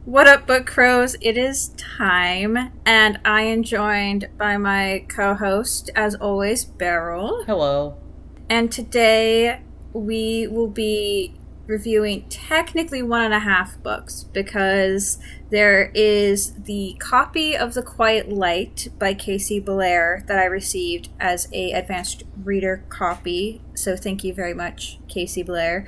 What up, book crows? It is Thyme, and I am joined by my co-host, as always, Beryl. Hello. And today we will be reviewing technically one and a half books because there is the copy of The Quiet Light by Casey Blair that I received as a advanced reader copy. So thank you very much, Casey Blair.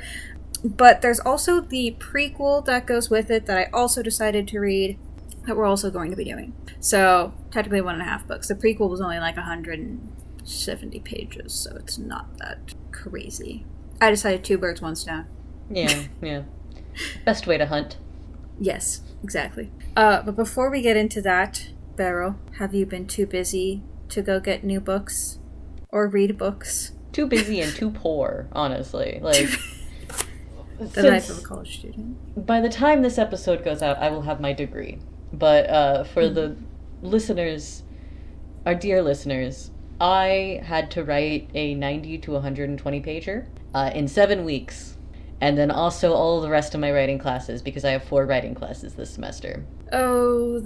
But there's also the prequel that goes with it that I also decided to read that we're also going to be doing. So, technically one and a half books. The prequel was only like 170 pages, so it's not that crazy. I decided two birds, one stone. Yeah. Best way to hunt. Yes, exactly. But before we get into that, Beryl, have you been too busy to go get new books or read books? Too busy and too poor, honestly. The life of a college student. By the time this episode goes out, I will have my degree. But for the listeners, our dear listeners, I had to write a 90 to 120 pager in 7 weeks. And then also all the rest of my writing classes, because I have 4 writing classes this semester. Oh,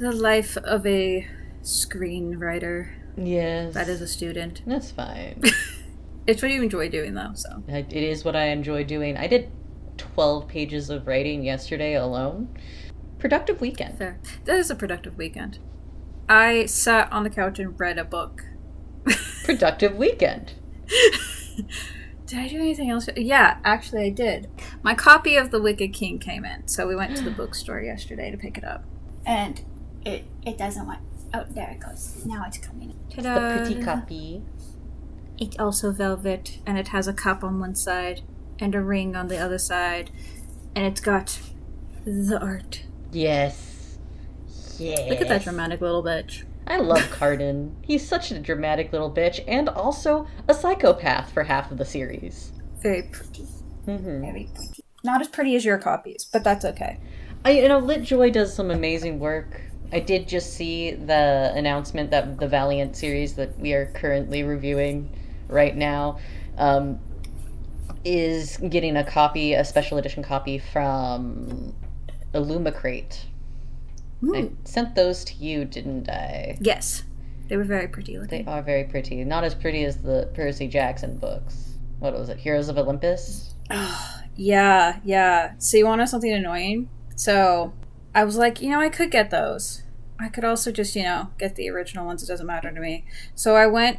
the life of a screenwriter. Yes. That is a student. That's fine. It's what you enjoy doing, though, so. It is what I enjoy doing. I did 12 pages of writing yesterday alone. Productive weekend. Fair. That is a productive weekend. I sat on the couch and read a book. Productive weekend. Did I do anything else? Yeah, actually I did. My copy of The Wicked King came in, so we went to the bookstore yesterday to pick it up. And it doesn't want... Oh, there it goes. Now it's coming. Ta-da! The pretty copy. It's also velvet, and it has a cup on one side and a ring on the other side, and it's got the art. Yes. Look at that dramatic little bitch. I love Cardin. He's such a dramatic little bitch, and also a psychopath for half of the series. Very pretty. Mm-hmm. Very pretty. Not as pretty as your copies, but that's okay. LitJoy does some amazing work. I did just see the announcement that the Valiant series that we are currently reviewing right now is getting a special edition copy from Illumicrate. I sent those to you, didn't I? Yes. They were very pretty looking. They are very pretty. Not as pretty as the Percy Jackson books. What was it? Heroes of Olympus? Oh, yeah. So you want to know something annoying? So I was like, I could get those. I could also just, get the original ones. It doesn't matter to me. So I went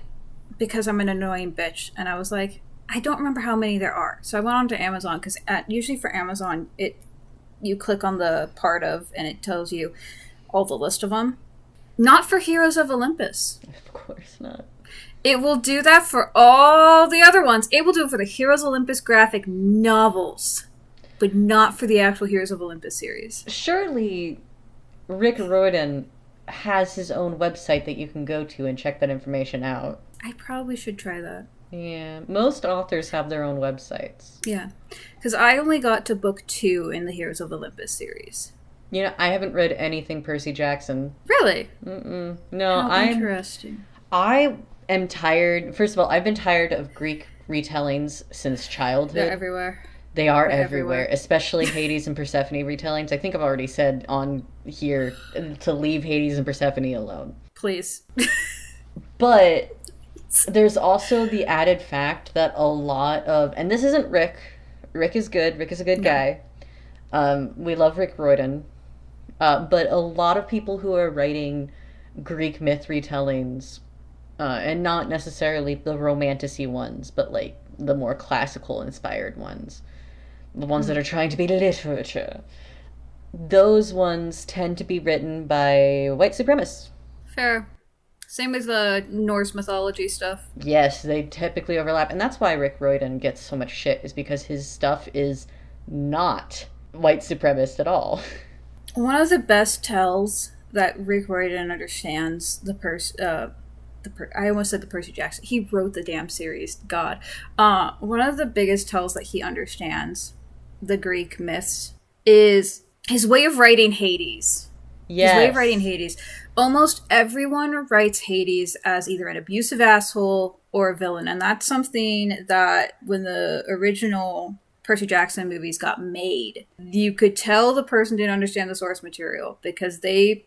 because I'm an annoying bitch. And I was like, I don't remember how many there are. So I went onto Amazon because usually for Amazon, you click on the part of and it tells you all the list of them. Not for Heroes of Olympus. Of course not. It will do that for all the other ones. It will do it for the Heroes of Olympus graphic novels, but not for the actual Heroes of Olympus series. Surely Rick Riordan has his own website that you can go to and check that information out. I probably should try that. Yeah, most authors have their own websites. Yeah, because I only got to book 2 in the Heroes of Olympus series. I haven't read anything Percy Jackson. Really? No, How interesting. I am tired. First of all, I've been tired of Greek retellings since childhood. They're everywhere. They are everywhere, especially Hades and Persephone retellings. I think I've already said on here to leave Hades and Persephone alone. Please. But there's also the added fact that a lot of... And this isn't Rick. Rick is good. Rick is a good guy. We love Rick Riordan. But a lot of people who are writing Greek myth retellings, and not necessarily the romantasy ones, but like the more classical inspired ones, the ones that are trying to be literature, those ones tend to be written by white supremacists. Fair. Same with the Norse mythology stuff. Yes, they typically overlap, and that's why Rick Riordan gets so much shit, is because his stuff is not white supremacist at all. One of the best tells that Rick Riordan understands I almost said the Percy Jackson. He wrote the damn series. God. One of the biggest tells that he understands the Greek myths is his way of writing Hades. Yes. His way of writing Hades. Almost everyone writes Hades as either an abusive asshole or a villain. And that's something that when the original Percy Jackson movies got made, you could tell the person didn't understand the source material because they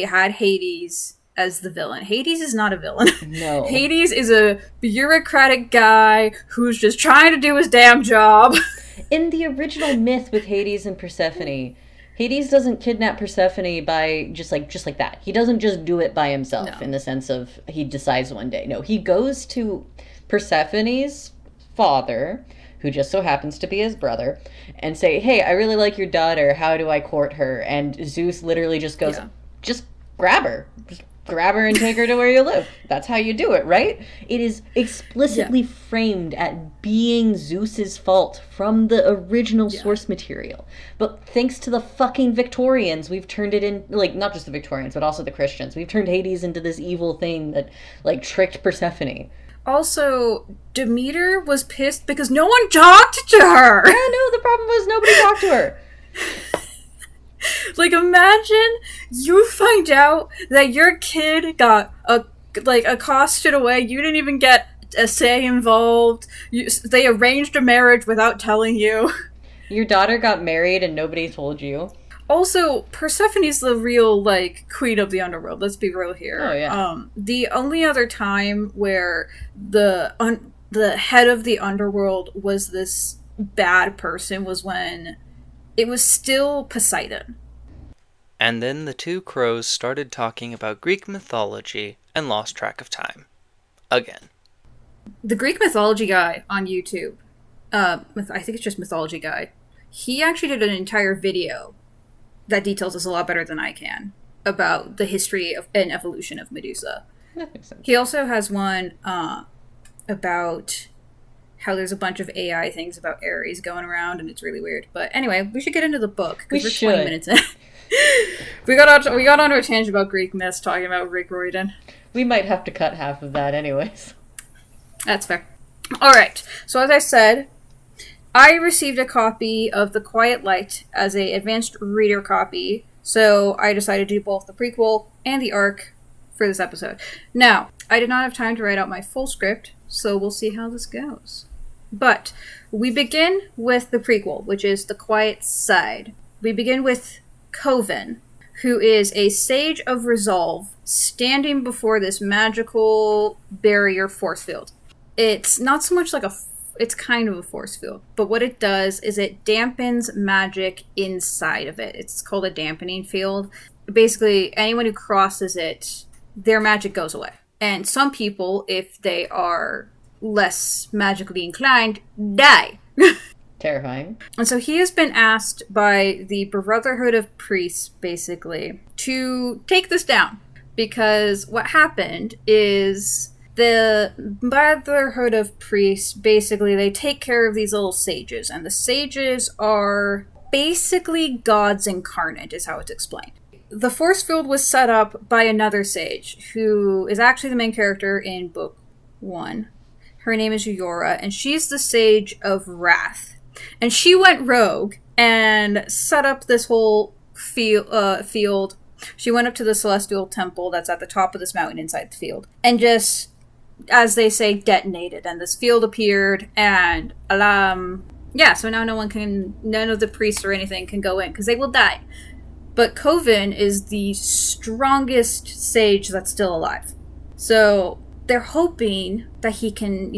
had Hades as the villain. Hades is not a villain. No. Hades is a bureaucratic guy who's just trying to do his damn job. In the original myth with Hades and Persephone, Hades doesn't kidnap Persephone by just like that. He doesn't just do it by himself in the sense of he decides one day. No, he goes to Persephone's father, who just so happens to be his brother, and say, hey, I really like your daughter. How do I court her? And Zeus literally just goes, just grab her. Just grab her and take her to where you live. That's how you do it, right? It is explicitly framed at being Zeus's fault from the original source material. But thanks to the fucking Victorians, we've turned it in, like, not just the Victorians, but also the Christians. We've turned Hades into this evil thing that, like, tricked Persephone. Also, Demeter was pissed because no one talked to her. Yeah, no, the problem was nobody talked to her. Like, imagine you find out that your kid got accosted away. You didn't even get a say involved. They arranged a marriage without telling you. Your daughter got married and nobody told you. Also, Persephone's the real, like, queen of the underworld. Let's be real here. Oh, yeah. The only other time where the head of the underworld was this bad person was when it was still Poseidon. And then the two crows started talking about Greek mythology and lost track of time. Again. The Greek mythology guy on YouTube, I think it's just Mythology Guy, he actually did an entire video that details this a lot better than I can about the history of and evolution of Medusa. That makes sense. He also has one about how there's a bunch of AI things about Ares going around, and it's really weird. But anyway, we should get into the book because we're 20 minutes in. we got onto a tangent about Greek myths talking about Rick Riordan. We might have to cut half of that anyways. That's fair. All right. So as I said, I received a copy of The Quiet Light as a advanced reader copy, so I decided to do both the prequel and the arc for this episode. Now, I did not have time to write out my full script, so we'll see how this goes. But we begin with the prequel, which is The Quiet Side. We begin with Coven, who is a sage of resolve standing before this magical barrier force field. It's not so much like it's kind of a force field, but what it does is it dampens magic inside of it. It's called a dampening field. Basically, anyone who crosses it, their magic goes away. And some people, if they are less magically inclined, die. Terrifying. And so he has been asked by the Brotherhood of Priests, basically, to take this down. Because what happened is the Brotherhood of Priests, basically, they take care of these little sages. And the sages are basically gods incarnate, is how it's explained. The force field was set up by another sage, who is actually the main character in Book 1. Her name is Eora, and she's the Sage of Wrath. And she went rogue and set up this whole field. She went up to the Celestial Temple that's at the top of this mountain inside the field. And just, as they say, detonated. And this field appeared, and so now none of the priests or anything can go in, because they will die. But Coven is the strongest sage that's still alive. So they're hoping that he can,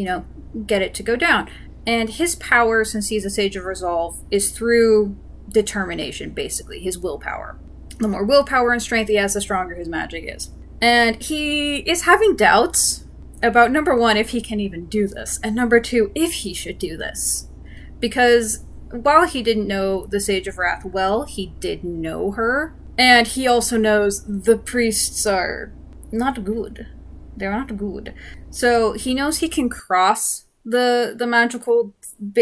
get it to go down. And his power, since he's a Sage of Resolve, is through determination, basically, his willpower. The more willpower and strength he has, the stronger his magic is. And he is having doubts about, number one, if he can even do this, and number two, if he should do this. Because while he didn't know the Sage of Wrath well, he did know her. And he also knows the priests are not good. They're not good. So he knows he can cross the magical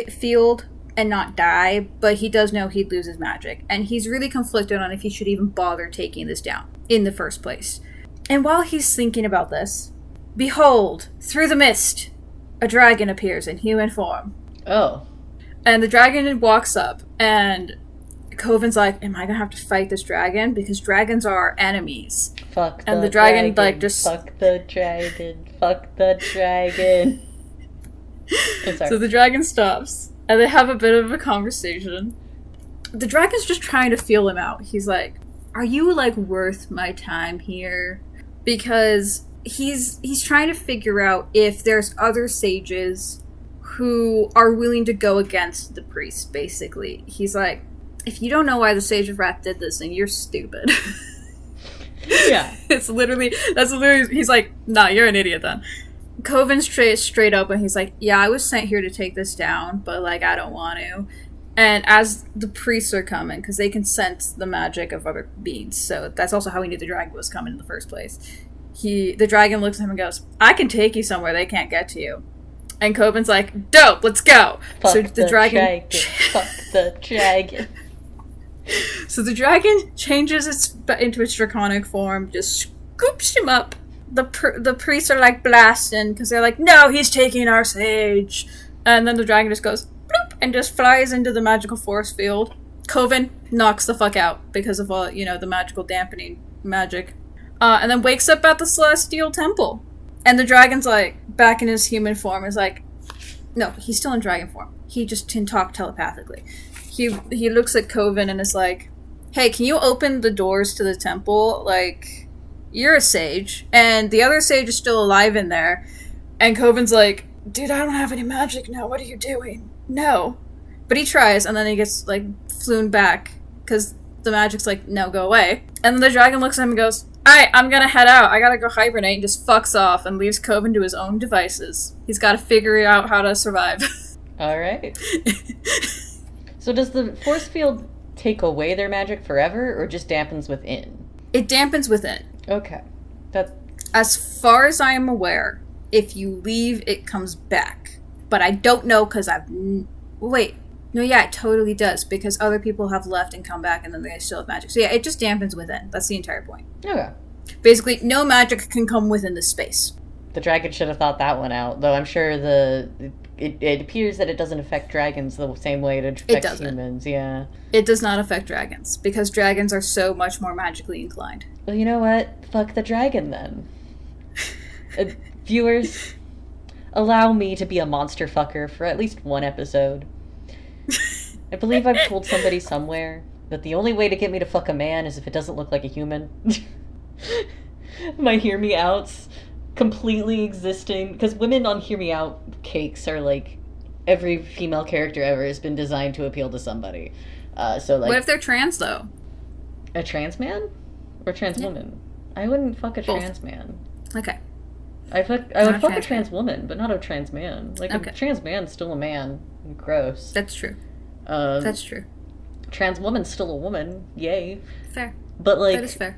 field and not die, but he does know he'd lose his magic. And he's really conflicted on if he should even bother taking this down in the first place. And while he's thinking about this, behold, through the mist, a dragon appears in human form. Oh. And the dragon walks up, and Coven's like, am I gonna have to fight this dragon? Because dragons are our enemies. Fuck and the dragon Fuck the dragon. Fuck the dragon. I'm sorry. So the dragon stops, And they have a bit of a conversation. The dragon's just trying to feel him out. He's like, are you, like, worth my time here? Because he's trying to figure out if there's other sages who are willing to go against the priest, basically. He's like, if you don't know why the Sage of Wrath did this, then you're stupid. Yeah. That's literally, he's like, nah, you're an idiot then. Coven's straight up and he's like, yeah, I was sent here to take this down, but, like, I don't want to. And as the priests are coming, because they can sense the magic of other beings, so that's also how he knew the dragon was coming in the first place. The dragon looks at him and goes, I can take you somewhere they can't get to you. And Coven's like, dope, let's go. Fuck So the dragon Fuck the dragon. So the dragon changes into its draconic form, just scoops him up. The priests are like blasting because they're like, no, he's taking our sage. And then the dragon just goes bloop and just flies into the magical force field. Coven knocks the fuck out because of all, the magical dampening magic. And then wakes up at the Celestial Temple. And the dragon's like, back in his human form, is like, no, he's still in dragon form. He just can talk telepathically. He looks at Coven and is like, hey, can you open the doors to the temple? Like, you're a sage, and the other sage is still alive in there. And Coven's like, dude, I don't have any magic now. What are you doing? No. But he tries, and then he gets, like, flown back, because the magic's like, no, go away. And then the dragon looks at him and goes, alright, I'm gonna head out. I gotta go hibernate, and just fucks off and leaves Coven to his own devices. He's gotta figure out how to survive. Alright. So does the force field take away their magic forever, or just dampens within? It dampens within. Okay. As far as I am aware, if you leave, it comes back. But I don't know, because wait. No, yeah, it totally does, because other people have left and come back, and then they still have magic. So yeah, it just dampens within. That's the entire point. Okay. Basically, no magic can come within the space. The dragon should have thought that one out, though I'm sure it appears that it doesn't affect dragons the same way it affects humans, yeah. It does not affect dragons, because dragons are so much more magically inclined. Well, you know what? Fuck the dragon, then. Viewers, allow me to be a monster fucker for at least one episode. I believe I've told somebody somewhere that the only way to get me to fuck a man is if it doesn't look like a human. My hear me outs completely existing, because women on hear me out cakes are like every female character ever has been designed to appeal to somebody. So like, what if they're trans though? A trans man or trans woman? I wouldn't fuck a trans man. Okay. I would fuck a trans woman, but not a trans man. Like, okay. A trans man's still a man. Gross. That's true. That's true. Trans woman's still a woman. Yay. Fair. But, like, that is fair.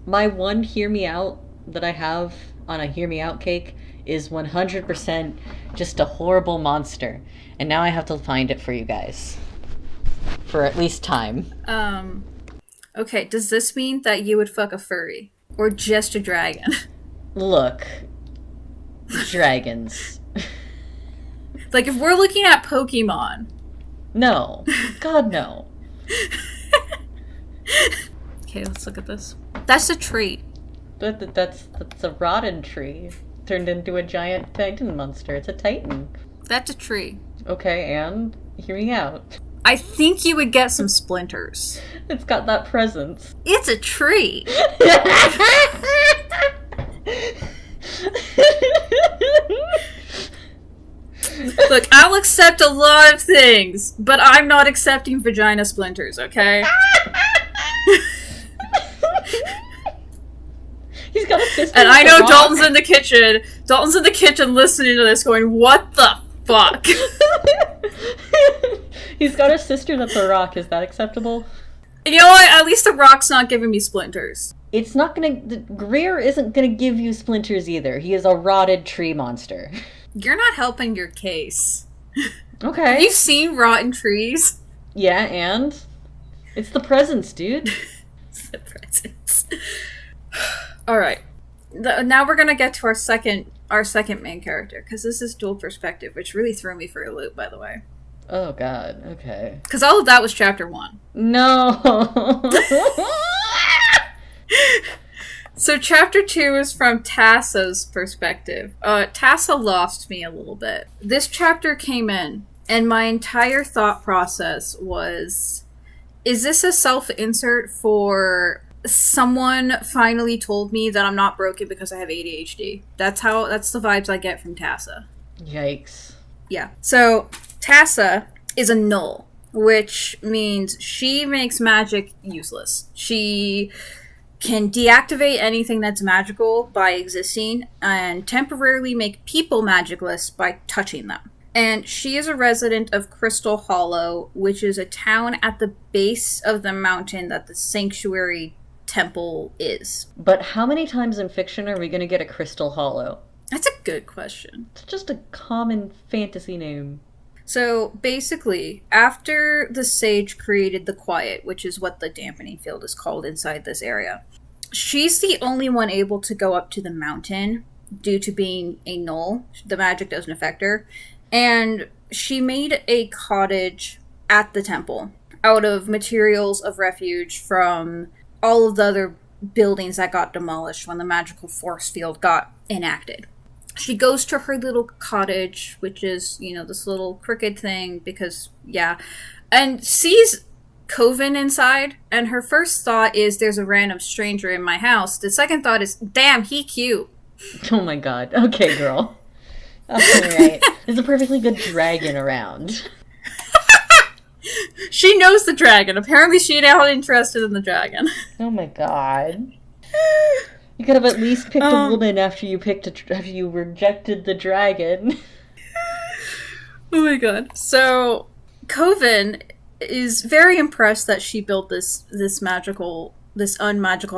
My one hear me out that I have on a hear me out cake is 100% just a horrible monster. And now I have to find it for you guys. For at least time. Okay, does this mean that you would fuck a furry? Or just a dragon? Look. Dragons. Like, if we're looking at Pokemon. No. God, no. Okay, let's look at this. That's a tree. That's a rotten tree. Turned into a giant titan monster. It's a titan. That's a tree. Okay, and? Hear me out. I think you would get some splinters. It's got that presence. It's a tree! Look, I'll accept a lot of things, but I'm not accepting vagina splinters, okay? He's got a sister. And I know Dalton's in the kitchen. Dalton's in the kitchen listening to this going, what the fuck? He's got a sister that's a rock. Is that acceptable? You know what? At least the rock's not giving me splinters. It's not gonna... Greer isn't gonna give you splinters either. He is a rotted tree monster. You're not helping your case. Okay. Have you seen rotten trees? Yeah, and? It's the presence, dude. It's the presence. Alright. Now we're gonna get to our second main character, because this is dual perspective, which really threw me for a loop, by the way. Oh god, okay. Because all of that was chapter 1. No! So chapter 2 is from Tassa's perspective. Tassa lost me a little bit. This chapter came in, And my entire thought process was, is this a self-insert for someone finally told me that I'm not broken because I have ADHD? That's the vibes I get from Tassa. Yikes. Yeah. So, Tassa is a null, which means she makes magic useless. She can deactivate anything that's magical by existing and temporarily make people magicless by touching them. And she is a resident of Crystal Hollow, which is a town at the base of the mountain that the sanctuary temple is. But how many times in fiction are we going to get a Crystal Hollow? That's a good question. It's just a common fantasy name. So basically, after the sage created the quiet, which is what the dampening field is called inside this area, she's the only one able to go up to the mountain due to being a null. The magic doesn't affect her. And she made a cottage at the temple out of materials of refuge from all of the other buildings that got demolished when the magical force field got enacted. She goes to her little cottage, which is, this little crooked thing, because, and sees Coven inside, and her first thought is, there's a random stranger in my house. The second thought is, damn, he cute. Oh my god. Okay, girl. Alright. There's a perfectly good dragon around. She knows the dragon. Apparently she now interested in the dragon. Oh my god. You could have at least picked a woman after you rejected the dragon. Oh my god. So, Coven is very impressed that she built this unmagical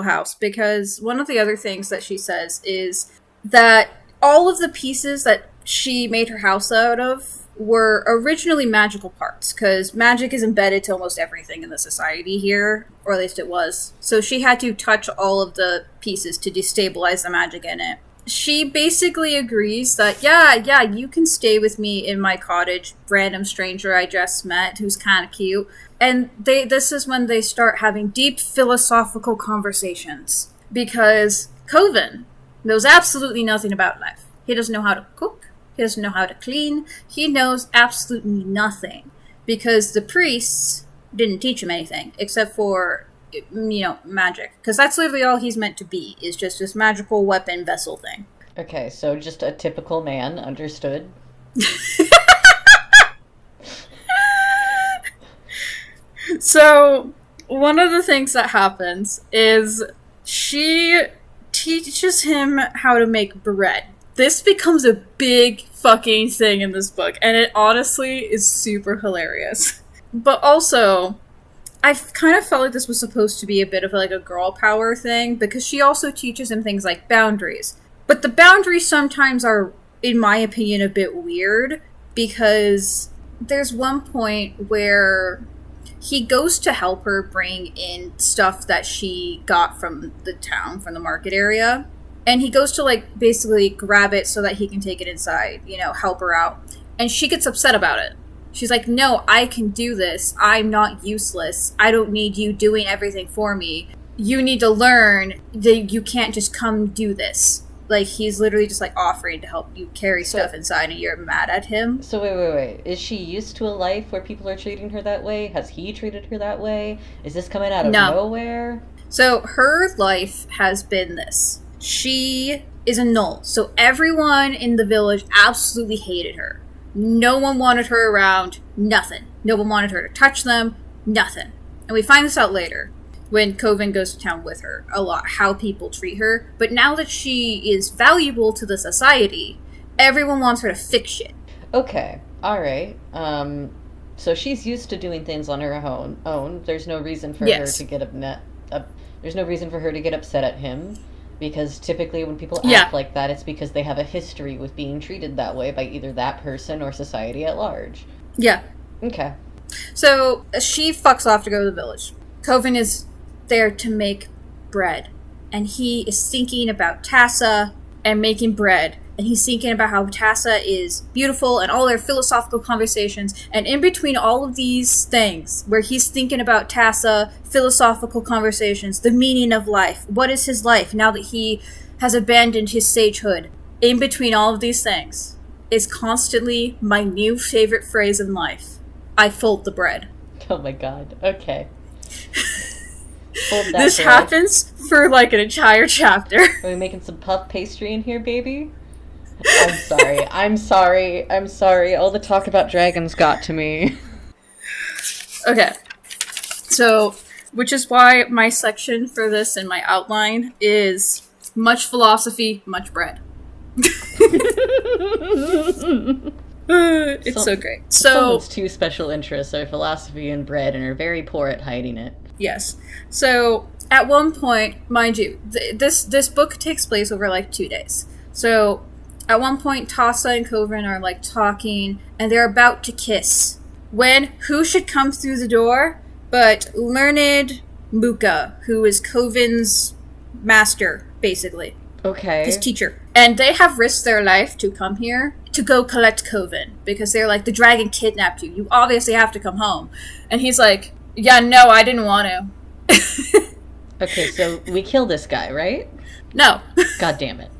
house, because one of the other things that she says is that all of the pieces that she made her house out of were originally magical parts, because magic is embedded to almost everything in the society here, or at least it was. So she had to touch all of the pieces to destabilize the magic in it. She basically agrees that, yeah, you can stay with me in my cottage, random stranger I just met who's kind of cute. And this is when they start having deep philosophical conversations, because Coven knows absolutely nothing about life. He doesn't know how to cook. He doesn't know how to clean. He knows absolutely nothing, because the priests didn't teach him anything except for, magic. Because that's literally all he's meant to be, is just this magical weapon vessel thing. Okay, so just a typical man, understood. So, one of the things that happens is she teaches him how to make bread. This becomes a big fucking thing in this book, and it honestly is super hilarious. But also, I kind of felt like this was supposed to be a bit of like a girl power thing, because she also teaches him things like boundaries. But the boundaries sometimes are, in my opinion, a bit weird, because there's one point where he goes to help her bring in stuff that she got from the town, from the market area. And he goes to, basically grab it so that he can take it inside, help her out. And she gets upset about it. She's like, no, I can do this. I'm not useless. I don't need you doing everything for me. You need to learn that you can't just come do this. He's literally just, offering to help you carry stuff inside, and you're mad at him. So wait. Is she used to a life where people are treating her that way? Has he treated her that way? Is this coming out of nowhere? So her life has been this. She is a null, so everyone in the village absolutely hated her. No one wanted her around, nothing. No one wanted her to touch them, nothing. And we find this out later, when Coven goes to town with her, a lot, how people treat her. But now that she is valuable to the society, everyone wants her to fix shit. Okay, alright. So she's used to doing things on her own. There's no reason for her to get there's no reason for her to get upset at him. Because typically when people act like that, it's because they have a history with being treated that way by either that person or society at large. Yeah. Okay. So she fucks off to go to the village. Coven is there to make bread. And he is thinking about Tassa and making bread. And he's thinking about how Tassa is beautiful and all their philosophical conversations. And in between all of these things, where he's thinking about Tassa, philosophical conversations, the meaning of life, what is his life now that he has abandoned his sagehood, in between all of these things, is constantly my new favorite phrase in life. I fold the bread. Oh my god. Okay. Fold that This bread. happens for like an entire chapter. Are we making some puff pastry in here, baby? I'm sorry. I'm sorry. I'm sorry. All the talk about dragons got to me. Okay. So, which is why my section for this in my outline is much philosophy, much bread. It's so great. So, Someone's two special interests are philosophy and bread and are very poor at hiding it. yes. So, at one point, mind you, this book takes place over like 2 days. So, at one point, Tassa and Coven are like talking, and they're about to kiss. When who should come through the door but learned Muka, who is Coven's master, basically. Okay. His teacher. And they have risked their life to come here to go collect Coven, because they're like, the dragon kidnapped you. You obviously have to come home. And he's like, yeah, no, I didn't want to. Okay, so we kill this guy, right? No. God damn it.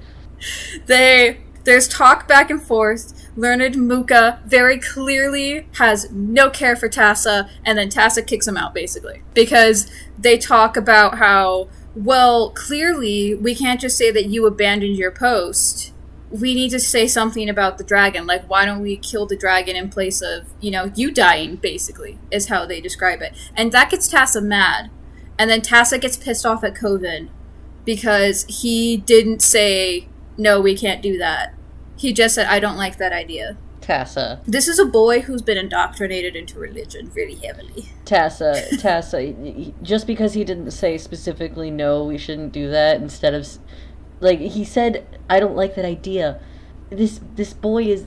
There's talk back and forth. Learned Muka very clearly has no care for Tassa, and then Tassa kicks him out, basically. Because they talk about how, well, clearly, we can't just say that you abandoned your post. We need to say something about the dragon. Like, why don't we kill the dragon in place of, you dying, basically, is how they describe it. And that gets Tassa mad. And then Tassa gets pissed off at Coven because he didn't say, no, we can't do that. He just said, I don't like that idea. Tassa. This is a boy who's been indoctrinated into religion really heavily. Tassa, just because he didn't say specifically, no, we shouldn't do that, instead of, like, he said, I don't like that idea. This boy is,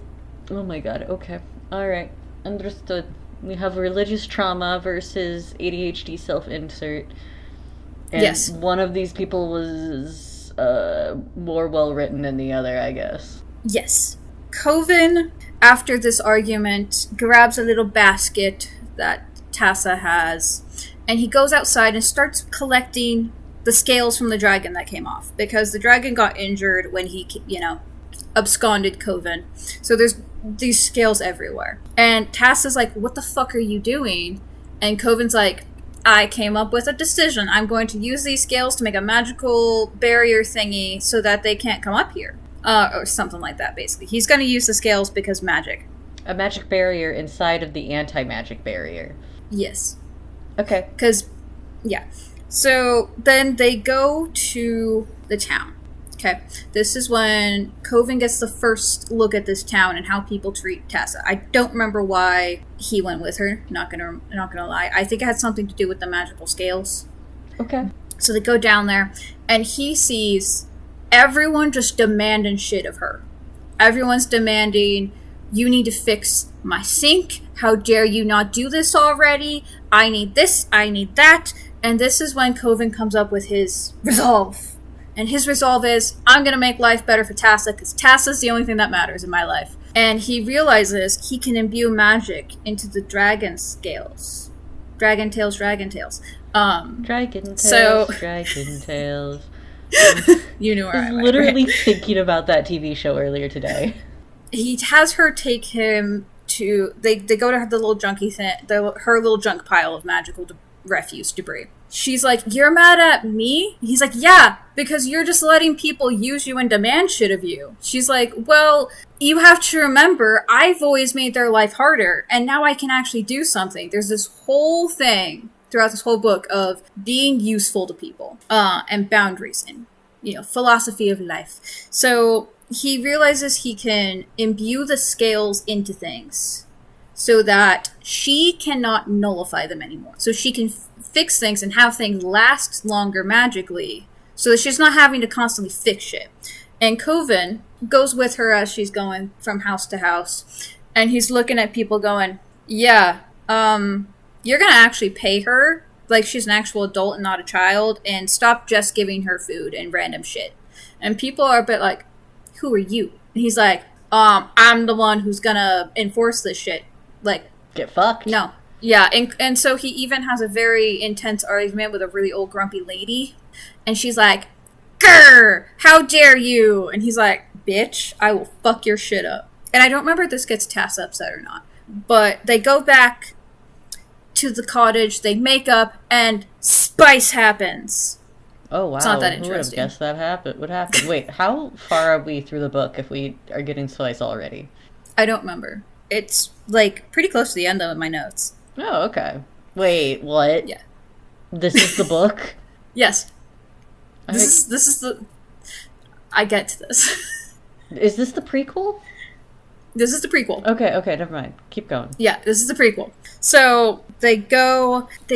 oh my god, okay. Alright, understood. We have religious trauma versus ADHD self-insert. And yes. One of these people was more well-written than the other, I guess. Yes. Coven, after this argument, grabs a little basket that Tassa has, and he goes outside and starts collecting the scales from the dragon that came off, because the dragon got injured when he, absconded Coven. So there's these scales everywhere. And Tassa's like, what the fuck are you doing? And Coven's like, I came up with a decision. I'm going to use these scales to make a magical barrier thingy so that they can't come up here. Or something like that, basically. He's going to use the scales because magic. A magic barrier inside of the anti-magic barrier. Yes. Okay. Because, yeah. So then they go to the town. Okay. This is when Coven gets the first look at this town and how people treat Tassa. I don't remember why he went with her. Not gonna lie. I think it had something to do with the magical scales. Okay. So they go down there, and he sees everyone just demanding shit of her. Everyone's demanding, you need to fix my sink. How dare you not do this already? I need this, I need that. And this is when Coven comes up with his resolve. And his resolve is, I'm going to make life better for Tassa, because Tassa's the only thing that matters in my life. And he realizes he can imbue magic into the dragon scales. Dragon tails. Dragon tails, so, dragon tails. You knew where I was went, literally right? thinking about that TV show earlier today. He has her take him to... They go to the little junkie thing, her little junk pile of magical refuse debris. She's like, you're mad at me? He's like, yeah, because you're just letting people use you and demand shit of you. She's like, well, you have to remember, I've always made their life harder, and now I can actually do something. There's this whole thing throughout this whole book of being useful to people, and boundaries and, philosophy of life. So he realizes he can imbue the scales into things so that she cannot nullify them anymore. So she can fix things and have things last longer magically so that she's not having to constantly fix shit. And Coven goes with her as she's going from house to house, and he's looking at people going, yeah, you're gonna actually pay her like she's an actual adult and not a child, and stop just giving her food and random shit. And people are a bit like, who are you? And he's like, I'm the one who's gonna enforce this shit. Like, get fucked. No. Yeah, and so he even has a very intense argument with a really old grumpy lady. And she's like, grr, how dare you? And he's like, bitch, I will fuck your shit up. And I don't remember if this gets Tessa upset or not. But they go back to the cottage, they make up, and spice happens. Oh, wow. It's not that Who would have interesting. guessed that would happen? Wait, how far are we through the book if we are getting spice already? I don't remember. It's, like, pretty close to the end of my notes. Oh, okay. Wait, what? Yeah. This is the book? Yes. This is the... I get to this. Is this the prequel? This is the prequel. Okay, never mind. Keep going. Yeah, this is the prequel. So they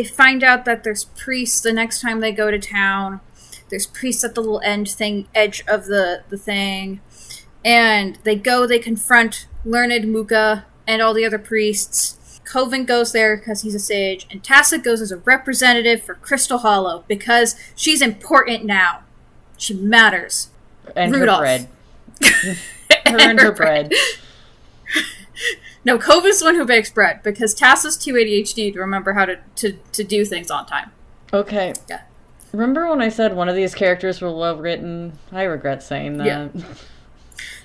find out that there's priests the next time they go to town. There's priests at the little edge of the thing. And they confront Learned Muka and all the other priests. Coven goes there because he's a sage, and Tassa goes as a representative for Crystal Hollow because she's important now. She matters. And Rudolph. her bread. Her and her bread. No, Coven's the one who bakes bread because Tassa's too ADHD to remember how to do things on time. Okay. Yeah. Remember when I said one of these characters were well written? I regret saying that. Yeah.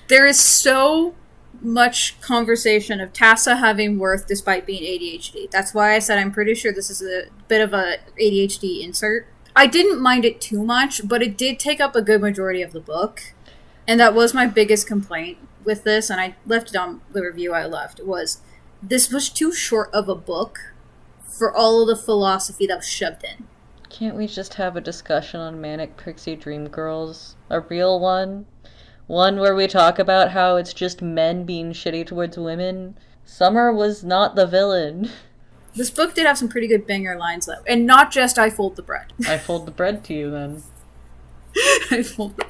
There is so much conversation of Tassa having worth despite being ADHD. That's why I said I'm pretty sure this is a bit of a ADHD insert. I didn't mind it too much, but it did take up a good majority of the book. And that was my biggest complaint with this, and I left it on the review I left, was this was too short of a book for all of the philosophy that was shoved in. Can't we just have a discussion on Manic Pixie Dream Girls? A real one? One where we talk about how it's just men being shitty towards women? Summer was not the villain. This book did have some pretty good banger lines, though. And not just, I fold the bread. I fold the bread to you, then. I fold the bread.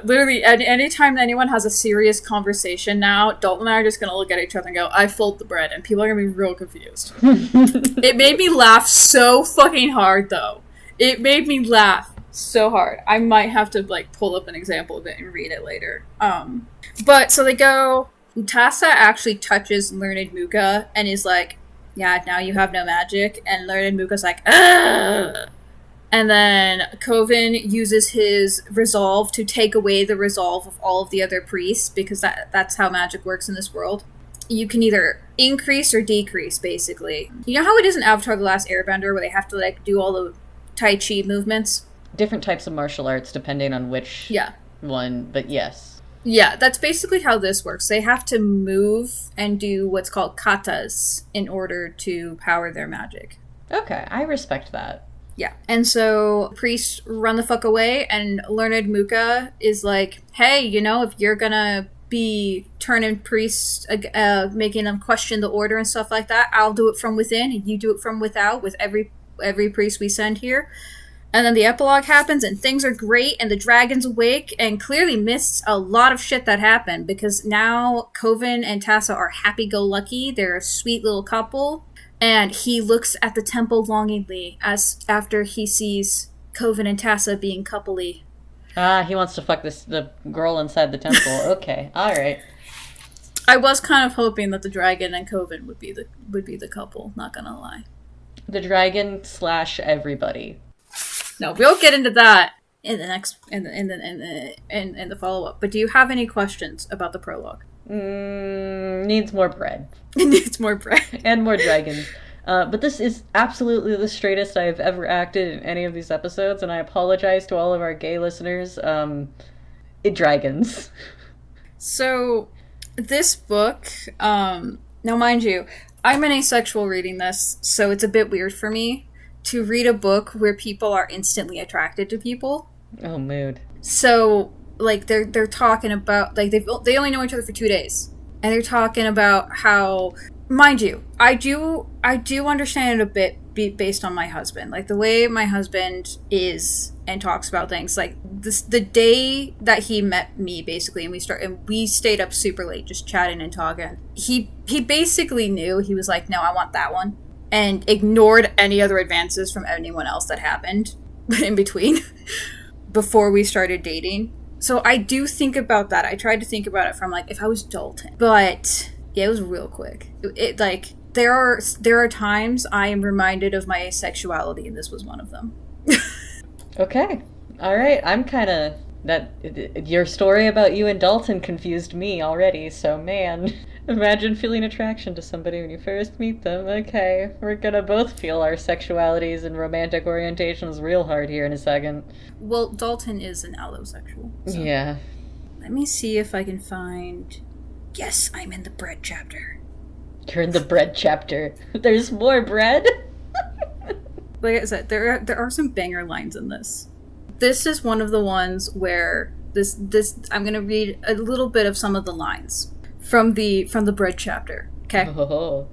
Literally, anytime anyone has a serious conversation now, Dalton and I are just going to look at each other and go, I fold the bread, and people are going to be real confused. It made me laugh so fucking hard, though. It made me laugh so hard. I might have to, like, pull up an example of it and read it later. But, so they go, Tassa actually touches Learned Muka and is like, yeah, now you have no magic, and Learned Muka's like, ugh! And then Coven uses his resolve to take away the resolve of all of the other priests, because that's how magic works in this world. You can either increase or decrease, basically. You know how it is in Avatar The Last Airbender, where they have to, like, do all the Tai Chi movements? Different types of martial arts, depending on which one, but yes. Yeah, that's basically how this works. They have to move and do what's called katas in order to power their magic. Okay, I respect that. Yeah. And so priests run the fuck away, and Learned Muka is like, hey, you know, if you're gonna be turning priests, making them question the order and stuff like that, I'll do it from within, and you do it from without with every priest we send here. And then the epilogue happens, and things are great, and the dragon's awake, and clearly missed a lot of shit that happened, because now Coven and Tassa are happy-go-lucky. They're a sweet little couple. And he looks at the temple longingly after he sees Coven and Tassa being coupley. Ah, he wants to fuck the girl inside the temple. Okay, alright. I was kind of hoping that the dragon and Coven would be the couple, not gonna lie. The dragon / everybody. No, we'll get into that in the next in the follow up. But do you have any questions about the prologue? Needs more bread. It needs more bread. And more dragons. But this is absolutely the straightest I have ever acted in any of these episodes, and I apologize to all of our gay listeners. Dragons. So, this book, now mind you, I'm an asexual reading this, so it's a bit weird for me to read a book where people are instantly attracted to people. Oh, mood. So, like, they're talking about, like, they only know each other for 2 days. And they're talking about how, mind you, I do understand it a bit based on my husband. Like, the way my husband is and talks about things. Like, the day that he met me, basically, and we stayed up super late just chatting and talking. He basically knew. He was like, no, I want that one. And ignored any other advances from anyone else that happened in between before we started dating. So I do think about that. I tried to think about it from, like, if I was Dalton. But, yeah, it was real quick. It like, there are times I am reminded of my asexuality, and this was one of them. Okay. Alright, I'm kind of Your story about you and Dalton confused me already, so man, imagine feeling attraction to somebody when you first meet them. Okay, we're gonna both feel our sexualities and romantic orientations real hard here in a second. Well, Dalton is an allosexual. So. Yeah. Let me see if I can find... Yes, I'm in the bread chapter. You're in the bread chapter. There's more bread? Like I said, there are some banger lines in this. This is one of the ones where this I'm gonna read a little bit of some of the lines from the bread chapter. Okay. Oh.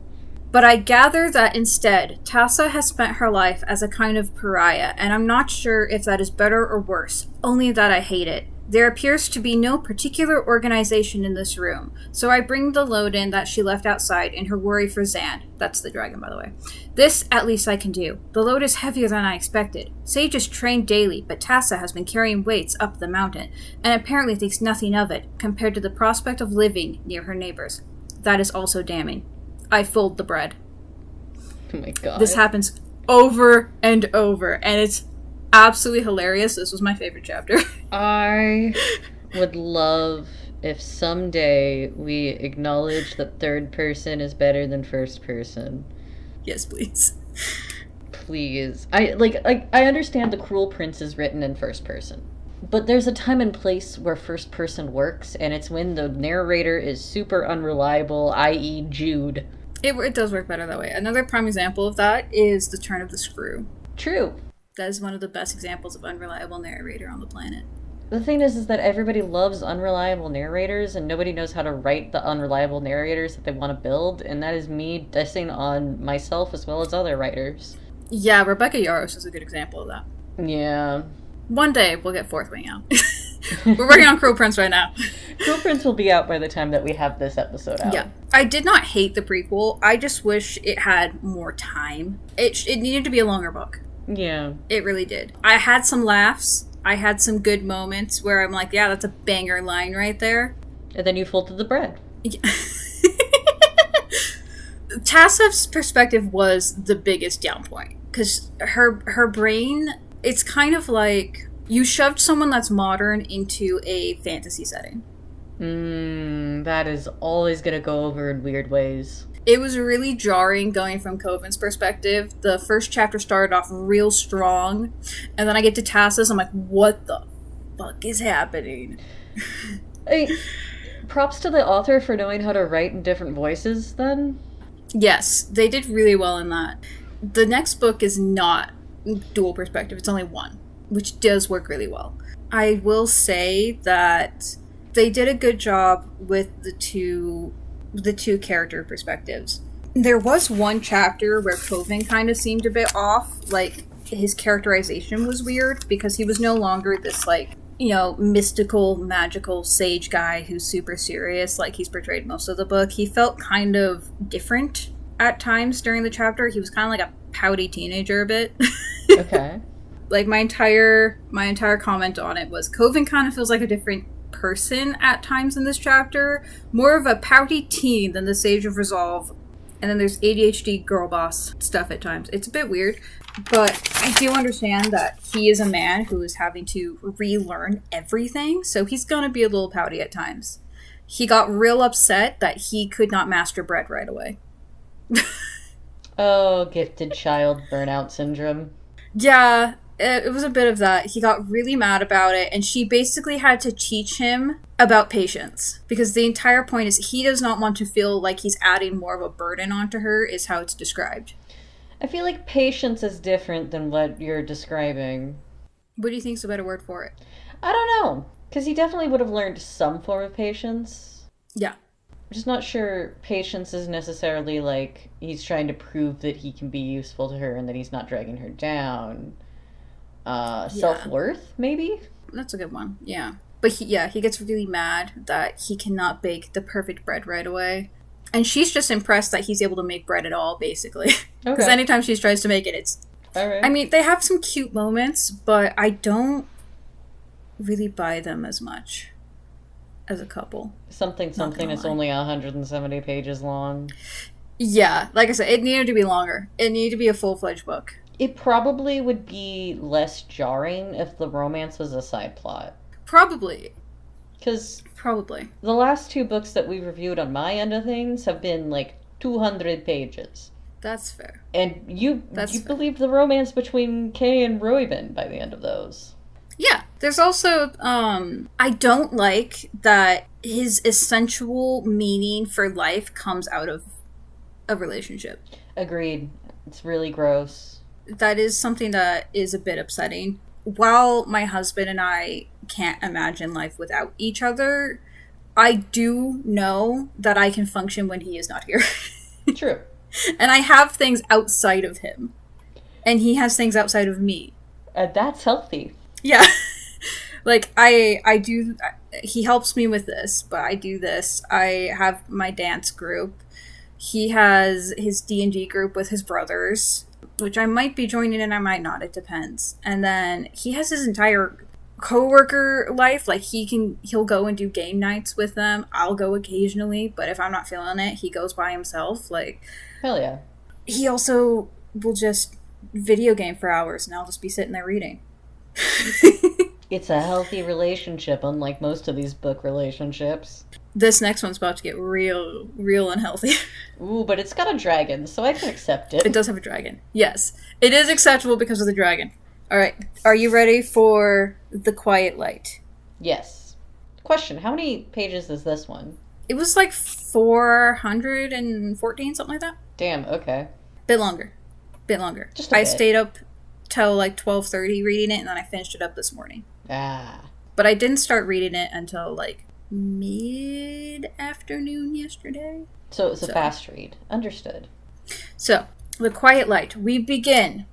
But I gather that instead, Tassa has spent her life as a kind of pariah, and I'm not sure if that is better or worse, only that I hate it. There appears to be no particular organization in this room, so I bring the load in that she left outside in her worry for Zan. That's the dragon, by the way. This, at least, I can do. The load is heavier than I expected. Sage is trained daily, but Tassa has been carrying weights up the mountain, and apparently thinks nothing of it, compared to the prospect of living near her neighbors. That is also damning. I fold the bread. Oh my god. This happens over and over, and it's absolutely hilarious. This was my favorite chapter. I would love if someday we acknowledge that third person is better than first person. Yes, please. Please. I understand The Cruel Prince is written in first person. But there's a time and place where first person works, and it's when the narrator is super unreliable, i.e. Jude. It does work better that way. Another prime example of that is The Turn of the Screw. True. That is one of the best examples of unreliable narrator on the planet. The thing is that everybody loves unreliable narrators, and nobody knows how to write the unreliable narrators that they want to build, and that is me dissing on myself as well as other writers. Yeah, Rebecca Yarros is a good example of that. Yeah. One day, we'll get Fourth Wing out. We're working on Cruel Prince right now. Cruel Prince will be out by the time that we have this episode out. Yeah. I did not hate the prequel. I just wish it had more time. It needed to be a longer book. Yeah. It really did. I had some laughs. I had some good moments where I'm like, yeah, that's a banger line right there. And then you folded the bread. Yeah. Tassa's perspective was the biggest down point. Because her brain, it's kind of like you shoved someone that's modern into a fantasy setting. That is always going to go over in weird ways. It was really jarring going from Coven's perspective. The first chapter started off real strong, and then I get to Tassa's, I'm like, what the fuck is happening? Props to the author for knowing how to write in different voices, then. Yes, they did really well in that. The next book is not dual perspective, it's only one, which does work really well. I will say that they did a good job with the two character perspectives. There was one chapter where Coven kind of seemed a bit off, like his characterization was weird because he was no longer this mystical, magical sage guy who's super serious like he's portrayed most of the book. He felt kind of different at times during the chapter. He was kind of like a pouty teenager a bit. Okay. Like my entire comment on it was Coven kind of feels like a different person at times in this chapter, more of a pouty teen than the Sage of Resolve, and then there's ADHD girl boss stuff at times. It's a bit weird, but I do understand that he is a man who is having to relearn everything, so he's gonna be a little pouty at times. He got real upset that he could not master bread right away. Oh, gifted child burnout syndrome. Yeah, it was a bit of that. He got really mad about it, and she basically had to teach him about patience. Because the entire point is he does not want to feel like he's adding more of a burden onto her, is how it's described. I feel like patience is different than what you're describing. What do you think is a better word for it? I don't know. Because he definitely would have learned some form of patience. Yeah. I'm just not sure patience is necessarily like he's trying to prove that he can be useful to her and that he's not dragging her down. Self-worth, maybe? That's a good one, yeah. But he gets really mad that he cannot bake the perfect bread right away. And she's just impressed that he's able to make bread at all, basically. Because anytime she tries to make it, it's... All right. I mean, they have some cute moments, but I don't really buy them as much as a couple. Something is only 170 pages long. Yeah, like I said, it needed to be longer. It needed to be a full-fledged book. It probably would be less jarring if the romance was a side plot. Probably. Because Probably. the last 2 books that we reviewed on my end of things have been like 200 pages. That's fair. And you That's fair. believed the romance between Kay and Reuben by the end of those. Yeah. There's also, I don't like that his essential meaning for life comes out of a relationship. Agreed. It's really gross. That is something that is a bit upsetting. While my husband and I can't imagine life without each other, I do know that I can function when he is not here. True. And I have things outside of him. And he has things outside of me. And that's healthy. Yeah. Like, I do... He helps me with this, but I do this. I have my dance group. He has his D&D group with his brothers, which I might be joining and I might not. It depends. And then he has his entire coworker life. Like, he'll go and do game nights with them. I'll go occasionally, but if I'm not feeling it, he goes by himself. Like... Hell yeah. He also will just video game for hours, and I'll just be sitting there reading. It's a healthy relationship, unlike most of these book relationships. This next one's about to get real unhealthy. Ooh, but it's got a dragon, so I can accept it. It does have a dragon. Yes. It is acceptable because of the dragon. Alright, are you ready for The Quiet Light? Yes. Question, how many pages is this one? It was like 414, something like that. Damn, okay. Bit longer. Just a I bit. stayed up till like 12:30 reading it, and then I finished it up this morning. Ah. But I didn't start reading it until like mid-afternoon yesterday. So it's a fast read. Understood. So, The Quiet Light. We begin.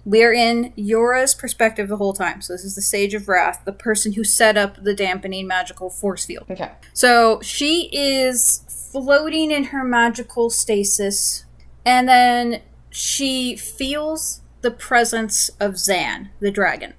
We're in Yora's perspective the whole time. So this is the Sage of Wrath, the person who set up the dampening magical force field. Okay. So she is floating in her magical stasis, and then she feels the presence of Zan, the dragon.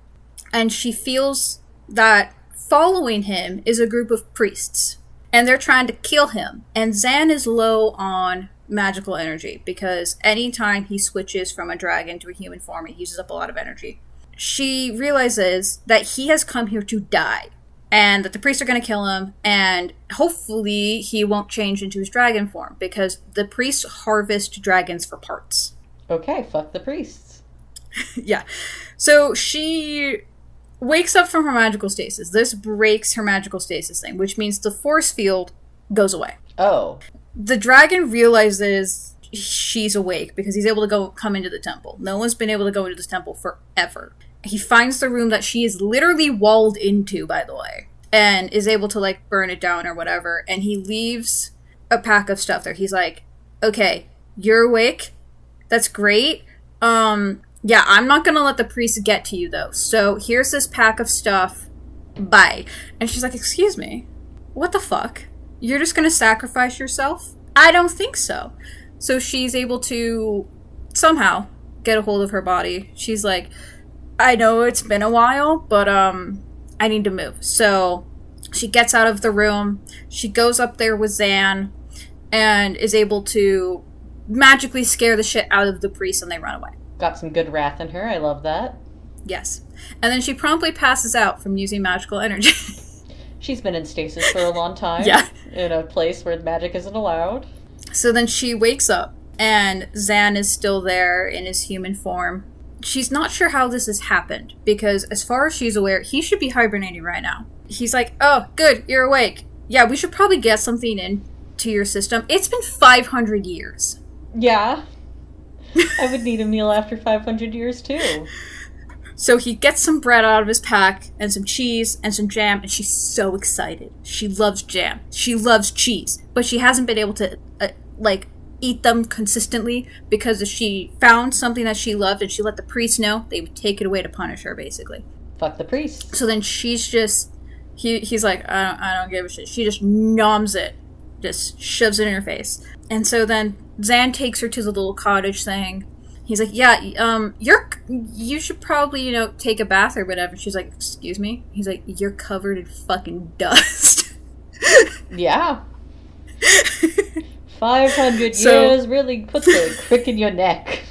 And she feels that following him is a group of priests, and they're trying to kill him. And Zan is low on magical energy because anytime he switches from a dragon to a human form, he uses up a lot of energy. She realizes that he has come here to die, and that the priests are going to kill him, and hopefully he won't change into his dragon form because the priests harvest dragons for parts. Okay, fuck the priests. Yeah. So she wakes up from her magical stasis. This breaks her magical stasis thing, which means the force field goes away. Oh. The dragon realizes she's awake because he's able to come into the temple. No one's been able to go into this temple forever. He finds the room that she is literally walled into, by the way, and is able to, like, burn it down or whatever, and he leaves a pack of stuff there. He's like, okay, you're awake. That's great. Yeah, I'm not gonna let the priest get to you, though. So here's this pack of stuff. Bye. And she's like, excuse me? What the fuck? You're just gonna sacrifice yourself? I don't think so. So she's able to somehow get a hold of her body. She's like, I know it's been a while, but I need to move. So she gets out of the room. She goes up there with Zan and is able to magically scare the shit out of the priest, and they run away. Got some good wrath in her. I love that. Yes. And then she promptly passes out from using magical energy. She's been in stasis for a long time. Yeah. In a place where magic isn't allowed. So then she wakes up, and Zan is still there in his human form. She's not sure how this has happened, because as far as she's aware, he should be hibernating right now. He's like, oh, good, you're awake. Yeah, we should probably get something into your system. It's been 500 years. Yeah. I would need a meal after 500 years, too. So he gets some bread out of his pack, and some cheese, and some jam, and she's so excited. She loves jam. She loves cheese. But she hasn't been able to, eat them consistently, because if she found something that she loved and she let the priest know, they would take it away to punish her, basically. Fuck the priest. So then she's just... He's like, I don't give a shit. She just noms it. Just shoves it in her face. And so then Zan takes her to the little cottage thing. He's like, yeah, you should probably, take a bath or whatever. She's like, excuse me? He's like, you're covered in fucking dust. Yeah. 500 years really puts a crick in your neck.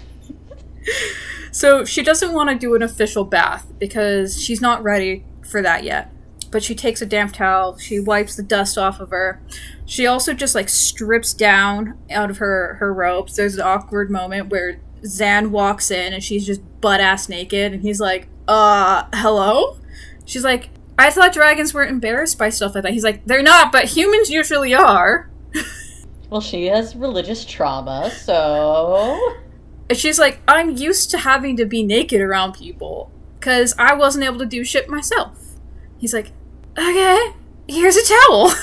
So she doesn't want to do an official bath because she's not ready for that yet. but she takes a damp towel, she wipes the dust off of her. She also just, like, strips down out of her robes. There's an awkward moment where Zan walks in and she's just butt-ass naked, and he's like, hello? She's like, I thought dragons weren't embarrassed by stuff like that. He's like, they're not, but humans usually are. Well, she has religious trauma, so... And she's like, I'm used to having to be naked around people, because I wasn't able to do shit myself. He's like, okay, here's a towel.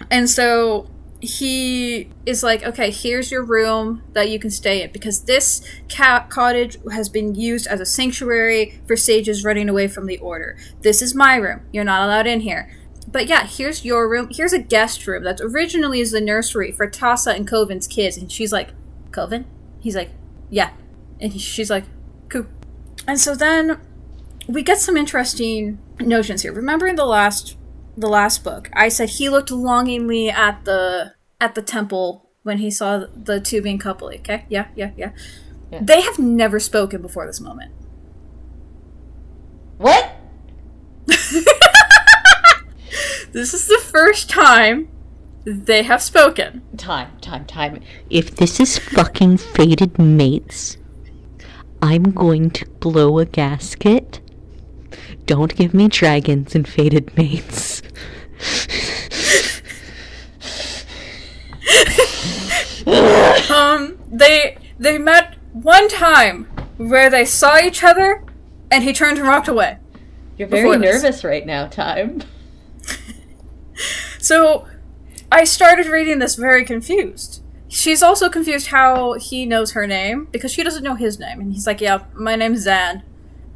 And so he is like, okay, here's your room that you can stay in, because this cottage has been used as a sanctuary for sages running away from the order. This is my room. You're not allowed in here. But yeah, here's your room. Here's a guest room that originally is the nursery for Tassa and Coven's kids. And she's like, Coven? He's like, yeah. And she's like, cool. And so then we get some interesting notions here. Remember in the last book, I said he looked longingly at the temple when he saw the two being coupled. Okay? Yeah. They have never spoken before this moment. What? This is the first time they have spoken. Time. If this is fucking fated mates, I'm going to blow a gasket. Don't give me dragons and fated mates. They met one time where they saw each other and he turned and walked away. You're very nervous right now, Thyme. So I started reading this very confused. She's also confused how he knows her name, because she doesn't know his name. And he's like, yeah, my name's Zan.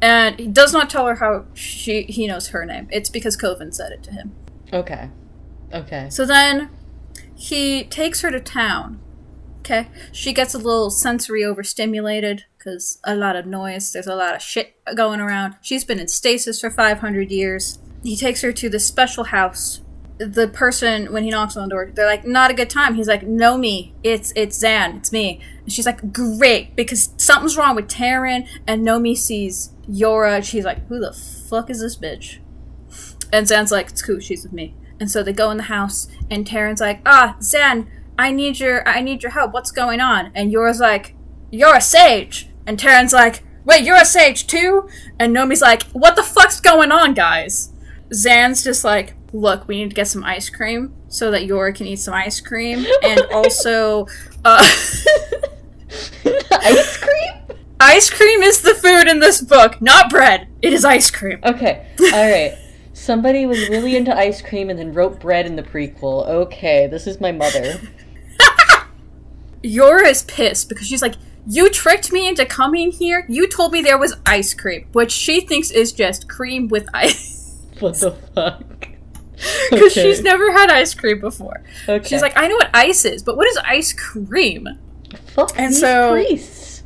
And he does not tell her how he knows her name. It's because Coven said it to him. Okay. So then he takes her to town. Okay? She gets a little sensory overstimulated, because a lot of noise. There's a lot of shit going around. She's been in stasis for 500 years. He takes her to this special house. The person, when he knocks on the door, they're like, not a good time. He's like, no, me. It's Zan. It's me. And she's like, great, because something's wrong with Taryn. And Nomi sees Yora. She's like, who the fuck is this bitch? And Zan's like, it's cool. She's with me. And so they go in the house, and Taryn's like, Zan, I need your help. What's going on? And Yora's like, you're a sage. And Taryn's like, wait, you're a sage too? And Nomi's like, what the fuck's going on, guys? Zan's just like, look, we need to get some ice cream so that Yora can eat some ice cream. And also, Ice cream? Ice cream is the food in this book, not bread. It is ice cream. Okay, alright. Somebody was really into ice cream and then wrote bread in the prequel. Okay, this is my mother. Yora is pissed because she's like, you tricked me into coming here? You told me there was ice cream, which she thinks is just cream with ice. What the fuck? Because she's never had ice cream before. Okay. She's like, I know what ice is, but what is ice cream? Fuck and these so, priests.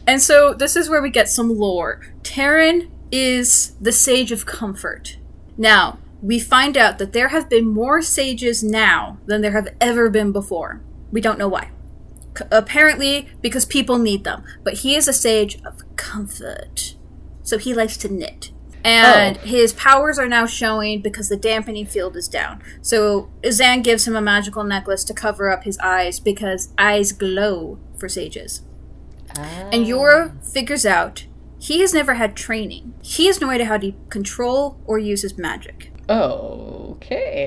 And so this is where we get some lore. Taryn is the Sage of Comfort. Now, we find out that there have been more sages now than there have ever been before. We don't know why. Apparently, because people need them. But he is a Sage of Comfort. So he likes to knit. And his powers are now showing because the dampening field is down. So Zan gives him a magical necklace to cover up his eyes because eyes glow for sages. And Yora figures out he has never had training. He has no idea how to control or use his magic. Okay.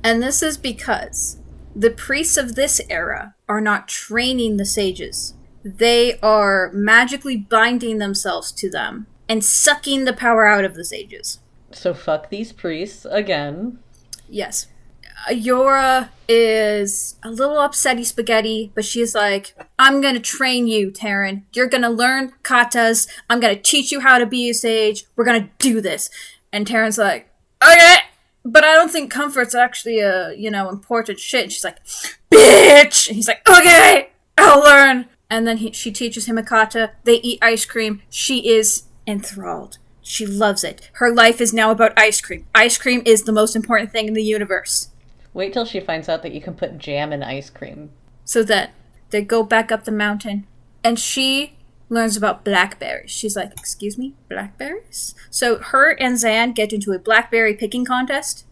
And this is because the priests of this era are not training the sages. They are magically binding themselves to them and sucking the power out of the sages. So fuck these priests again. Yes. Yora is a little upsetty spaghetti, but she's like, I'm gonna train you, Taryn. You're gonna learn katas. I'm gonna teach you how to be a sage. We're gonna do this. And Taryn's like, okay, but I don't think comfort's actually a, important shit. And she's like, bitch! And he's like, okay, I'll learn. And then she teaches him a kata. They eat ice cream. She is enthralled. She loves it. Her life is now about ice cream. Ice cream is the most important thing in the universe. Wait till she finds out that you can put jam in ice cream. So that they go back up the mountain, and she learns about blackberries. She's like, excuse me, blackberries? So her and Zan get into a blackberry picking contest,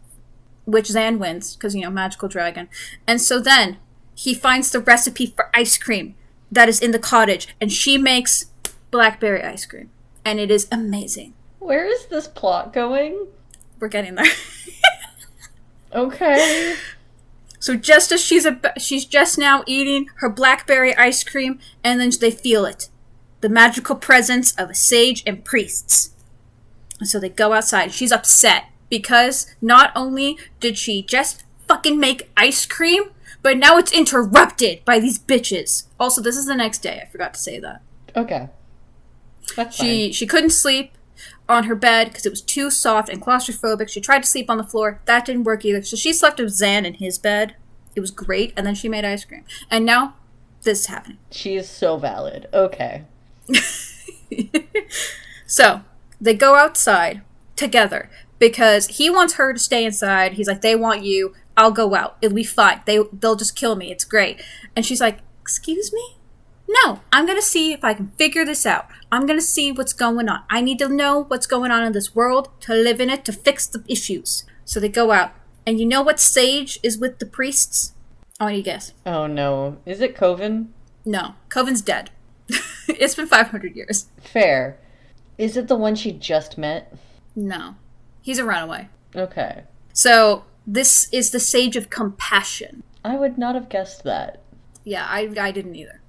which Zan wins, because, magical dragon. And so then he finds the recipe for ice cream that is in the cottage, and she makes blackberry ice cream. And it is amazing. Where is this plot going? We're getting there. Okay. So just as she's just now eating her blackberry ice cream, and then they feel it. The magical presence of a sage and priests. And so they go outside. She's upset because not only did she just fucking make ice cream, but now it's interrupted by these bitches. Also, this is the next day. I forgot to say that. Okay. That's fine. She couldn't sleep on her bed because it was too soft and claustrophobic. She tried to sleep on the floor. That didn't work either. So she slept with Zan in his bed. It was great. And then she made ice cream. And now this is happening. She is so valid. Okay. So they go outside together because he wants her to stay inside. He's like, they want you. I'll go out. It'll be fine. They'll just kill me. It's great. And she's like, excuse me? No, I'm going to see if I can figure this out. I'm going to see what's going on. I need to know what's going on in this world, to live in it, to fix the issues. So they go out. And you know what sage is with the priests? I want you to guess. Oh no. Is it Coven? No, Coven's dead. It's been 500 years. Fair. Is it the one she just met? No. He's a runaway. Okay. So this is the sage of compassion. I would not have guessed that. Yeah, I didn't either.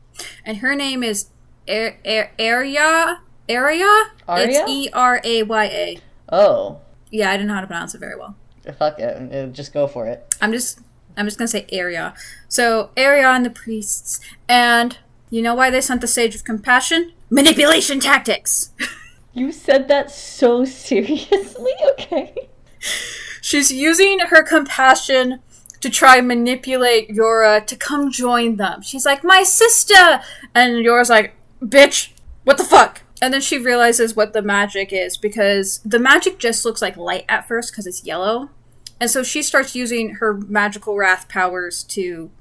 And her name is Arya? It's Eraya. Oh. Yeah, I didn't know how to pronounce it very well. Fuck it. Just go for it. I'm just gonna say Arya. So Arya and the priests, and you know why they sent the Sage of Compassion? Manipulation tactics. You said that so seriously. Okay. She's using her compassion to try and manipulate Yora to come join them. She's like, my sister! And Yora's like, bitch, what the fuck? And then she realizes what the magic is, because the magic just looks like light at first because it's yellow. And so she starts using her magical wrath powers to,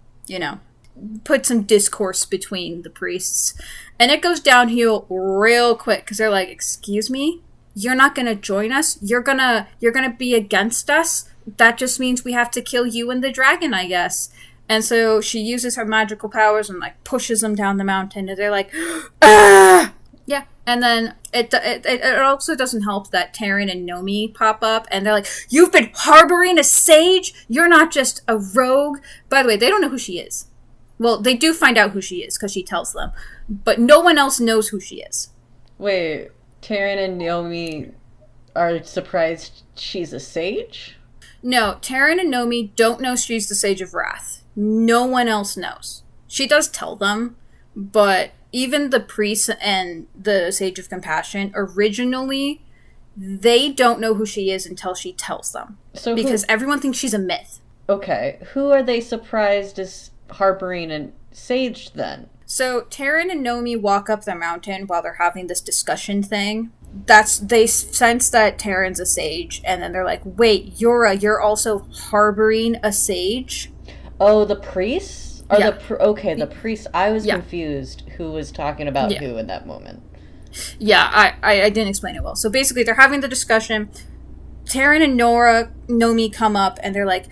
put some discourse between the priests. And it goes downhill real quick because they're like, excuse me? You're not going to join us? You're gonna be against us? That just means we have to kill you and the dragon, I guess. And so she uses her magical powers and pushes them down the mountain, and they're like, ah! Yeah. And then it also doesn't help that Taryn and Nomi pop up, and they're like, you've been harboring a sage? You're not just a rogue. By the way, they don't know who she is. Well, they do find out who she is because she tells them, but no one else knows who she is. Wait, Taryn and Naomi are surprised she's a sage? No, Taryn and Nomi don't know she's the Sage of Wrath. No one else knows. She does tell them, but even the priests and the Sage of Compassion, originally, they don't know who she is until she tells them. So because everyone thinks she's a myth. Okay, who are they surprised is harboring a sage then? So Taryn and Nomi walk up the mountain while they're having this discussion thing. They sense that Taryn's a sage, and then they're like, wait, you're also harboring a sage? Oh, the priests? Or yeah. The priests. I was confused who was talking about who in that moment. Yeah, I didn't explain it well. So basically, they're having the discussion. Taryn and Nomi come up, and they're like,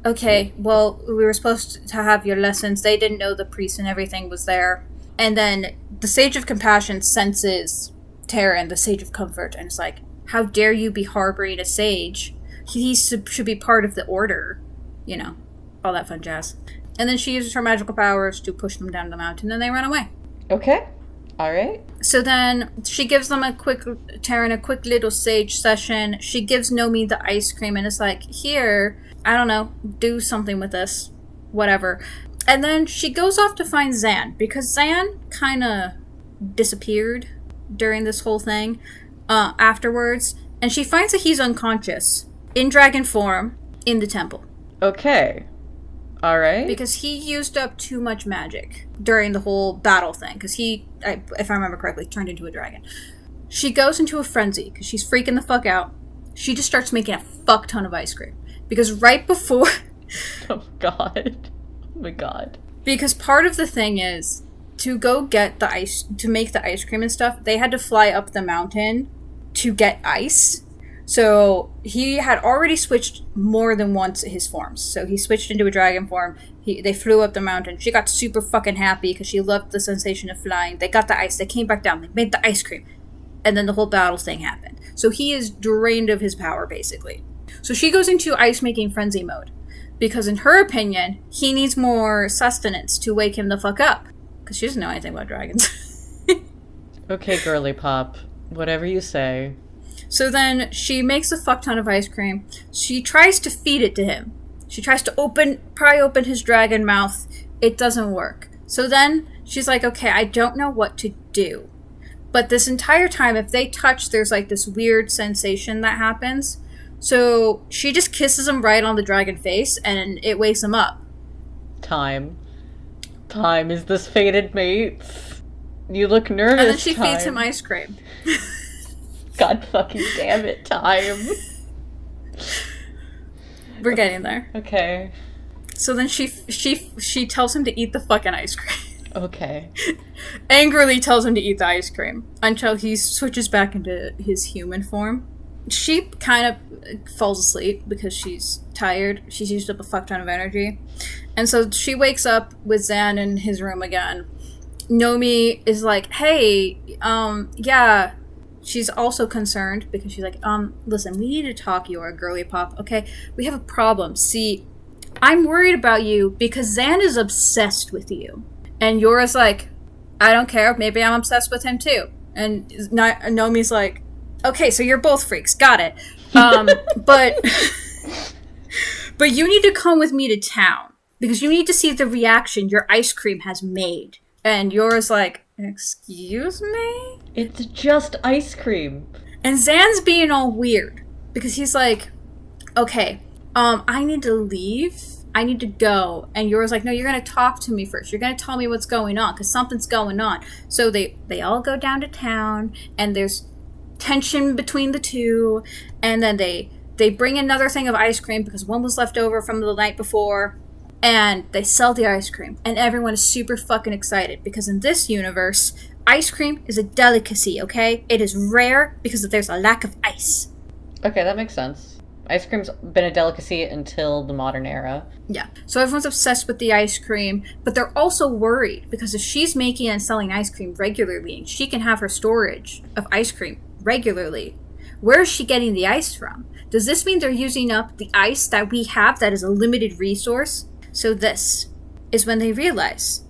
okay, well, we were supposed to have your lessons. They didn't know the priest and everything was there. And then the Sage of Compassion senses Taryn, the Sage of Comfort, and it's like, how dare you be harboring a sage? He should be part of the order. All that fun jazz. And then she uses her magical powers to push them down the mountain, and they run away. Okay. All right. So then she gives them Taryn a quick little sage session. She gives Nomi the ice cream, and it's like, here, I don't know, do something with this. Whatever. And then she goes off to find Zan, because Zan kind of disappeared during this whole thing afterwards. And she finds that he's unconscious, in dragon form, in the temple. Okay. All right. Because he used up too much magic during the whole battle thing. Because he, if I remember correctly, turned into a dragon. She goes into a frenzy because she's freaking the fuck out. She just starts making a fuck ton of ice cream. Because right before... Oh, God. Oh, my God. Because part of the thing is, to go get the ice, to make the ice cream and stuff, they had to fly up the mountain to get ice. So he had already switched more than once his forms. So he switched into a dragon form. They flew up the mountain. She got super fucking happy because she loved the sensation of flying. They got the ice. They came back down. They made the ice cream. And then the whole battle thing happened. So he is drained of his power, basically. So she goes into ice-making frenzy mode. Because in her opinion, he needs more sustenance to wake him the fuck up. Because she doesn't know anything about dragons. Okay, girly pop. Whatever you say. So then she makes a fuck ton of ice cream. She tries to feed it to him. She tries to pry open his dragon mouth. It doesn't work. So then she's like, okay, I don't know what to do. But this entire time, if they touch, there's like this weird sensation that happens. So she just kisses him right on the dragon face and it wakes him up. Thyme. Thyme is this fated mate. You look nervous, And then she Thyme. feeds him ice cream. God fucking damn it, Thyme. We're getting there. Okay. So then she tells him to eat the fucking ice cream. Okay. Angrily tells him to eat the ice cream until he switches back into his human form. She kind of falls asleep because she's tired. She's used up a fuck ton of energy. And so she wakes up with Zan in his room again. Nomi is like, hey, yeah. She's also concerned because she's like, listen, we need to talk, you are a girly pop, okay? We have a problem. See, I'm worried about you because Zan is obsessed with you. And Yora's like, I don't care. Maybe I'm obsessed with him too. And Nomi's like, okay, so you're both freaks. Got it. But you need to come with me to town because you need to see the reaction your ice cream has made. And Yora's like, excuse me? It's just ice cream. And Zan's being all weird because he's like, okay, I need to leave. I need to go. And Yora's like, no, you're going to talk to me first. You're going to tell me what's going on because something's going on. So they all go down to town and there's tension between the two. And then they bring another thing of ice cream because one was left over from the night before. And they sell the ice cream. And everyone is super fucking excited because in this universe, ice cream is a delicacy, okay? It is rare because there's a lack of ice. Okay, that makes sense. Ice cream's been a delicacy until the modern era. Yeah. So everyone's obsessed with the ice cream, but they're also worried because if she's making and selling ice cream regularly and she can have her storage of ice cream regularly, where is she getting the ice from? Does this mean they're using up the ice that we have that is a limited resource? So this is when they realize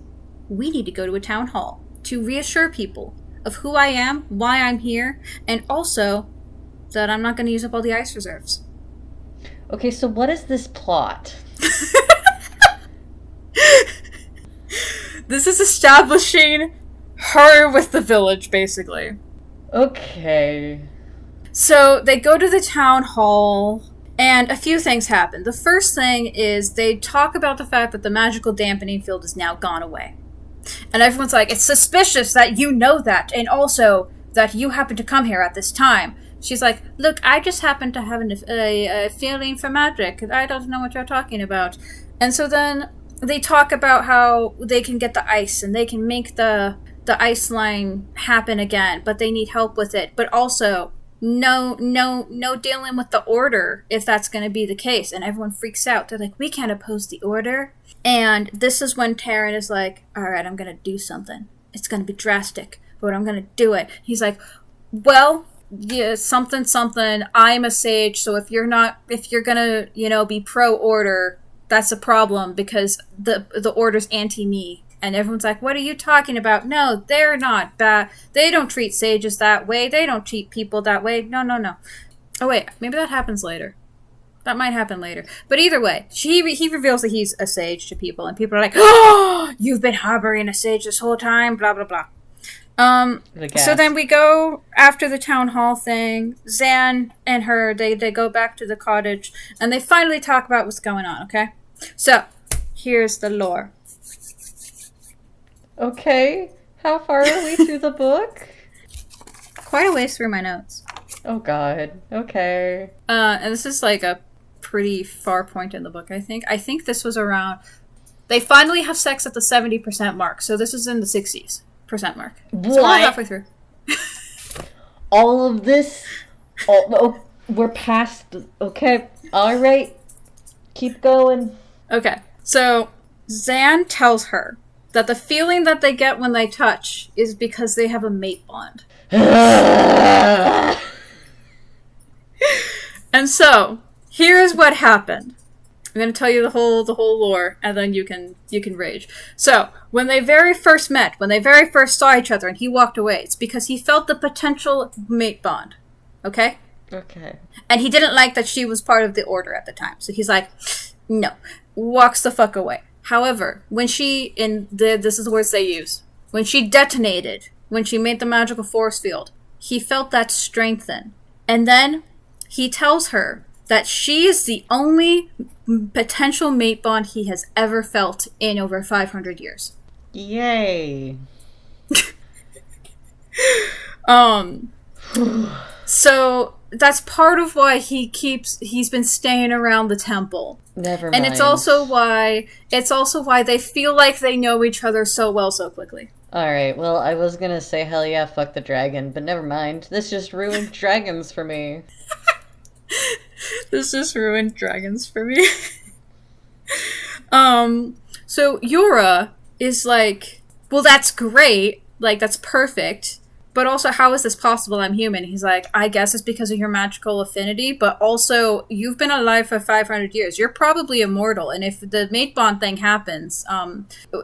we need to go to a town hall to reassure people of who I am, why I'm here, and also that I'm not going to use up all the ice reserves. Okay, so what is this plot? This is establishing her with the village, basically. Okay. So they go to the town hall, and a few things happen. The first thing is they talk about the fact that the magical dampening field is now gone away. And everyone's like, it's suspicious that you know that, and also that you happen to come here at this time. She's like, look, I just happen to have a feeling for magic. I don't know what you're talking about. And so then they talk about how they can get the ice, and they can make the ice line happen again, but they need help with it. But also, no dealing with the order if that's going to be the case. And everyone freaks out. They're like, we can't oppose the order. And this is when Taryn is like, all right, I'm going to do something. It's going to be drastic, but I'm going to do it. He's like, well, yeah, something. I'm a sage, so if you're going to, be pro-order, that's a problem because the order's anti-me. And everyone's like, what are you talking about? No, they're not bad. They don't treat sages that way. They don't treat people that way. No. Oh, wait. Maybe that happens later. That might happen later. But either way, he reveals that he's a sage to people. And people are like, oh, you've been harboring a sage this whole time. Blah, blah, blah. So then we go after the town hall thing. Zan and her, they go back to the cottage. And they finally talk about what's going on, okay? So, here's the lore. Okay, how far are we through the book? Quite a ways through my notes. Oh god, okay. And this is like a pretty far point in the book, I think. I think this was around They finally have sex at the 70% mark, so this is in the 60s percent mark. What? So we're halfway through. All of this? We're past... Okay, alright. Keep going. Okay, so Zan tells her that the feeling that they get when they touch is because they have a mate bond. And so, here's what happened. I'm going to tell you the whole lore, and then you can rage. So, when they very first met, when they very first saw each other and he walked away, it's because he felt the potential mate bond. Okay? Okay. And he didn't like that she was part of the order at the time. So he's like, no. Walks the fuck away. However, when she, this is the words they use, when she detonated, when she made the magical force field, he felt that strengthen. And then he tells her that she is the only potential mate bond he has ever felt in over 500 years. Yay. So that's part of why he's been staying around the temple. Never mind. And it's also why they feel like they know each other so well so quickly. Alright, well, I was gonna say hell yeah, fuck the dragon, but never mind. This just ruined dragons for me. This just ruined dragons for me. So Yura is like, well, that's great. Like, that's perfect. But also, how is this possible? I'm human. He's like, I guess it's because of your magical affinity, but also, you've been alive for 500 years. You're probably immortal, and if the mate bond thing happens,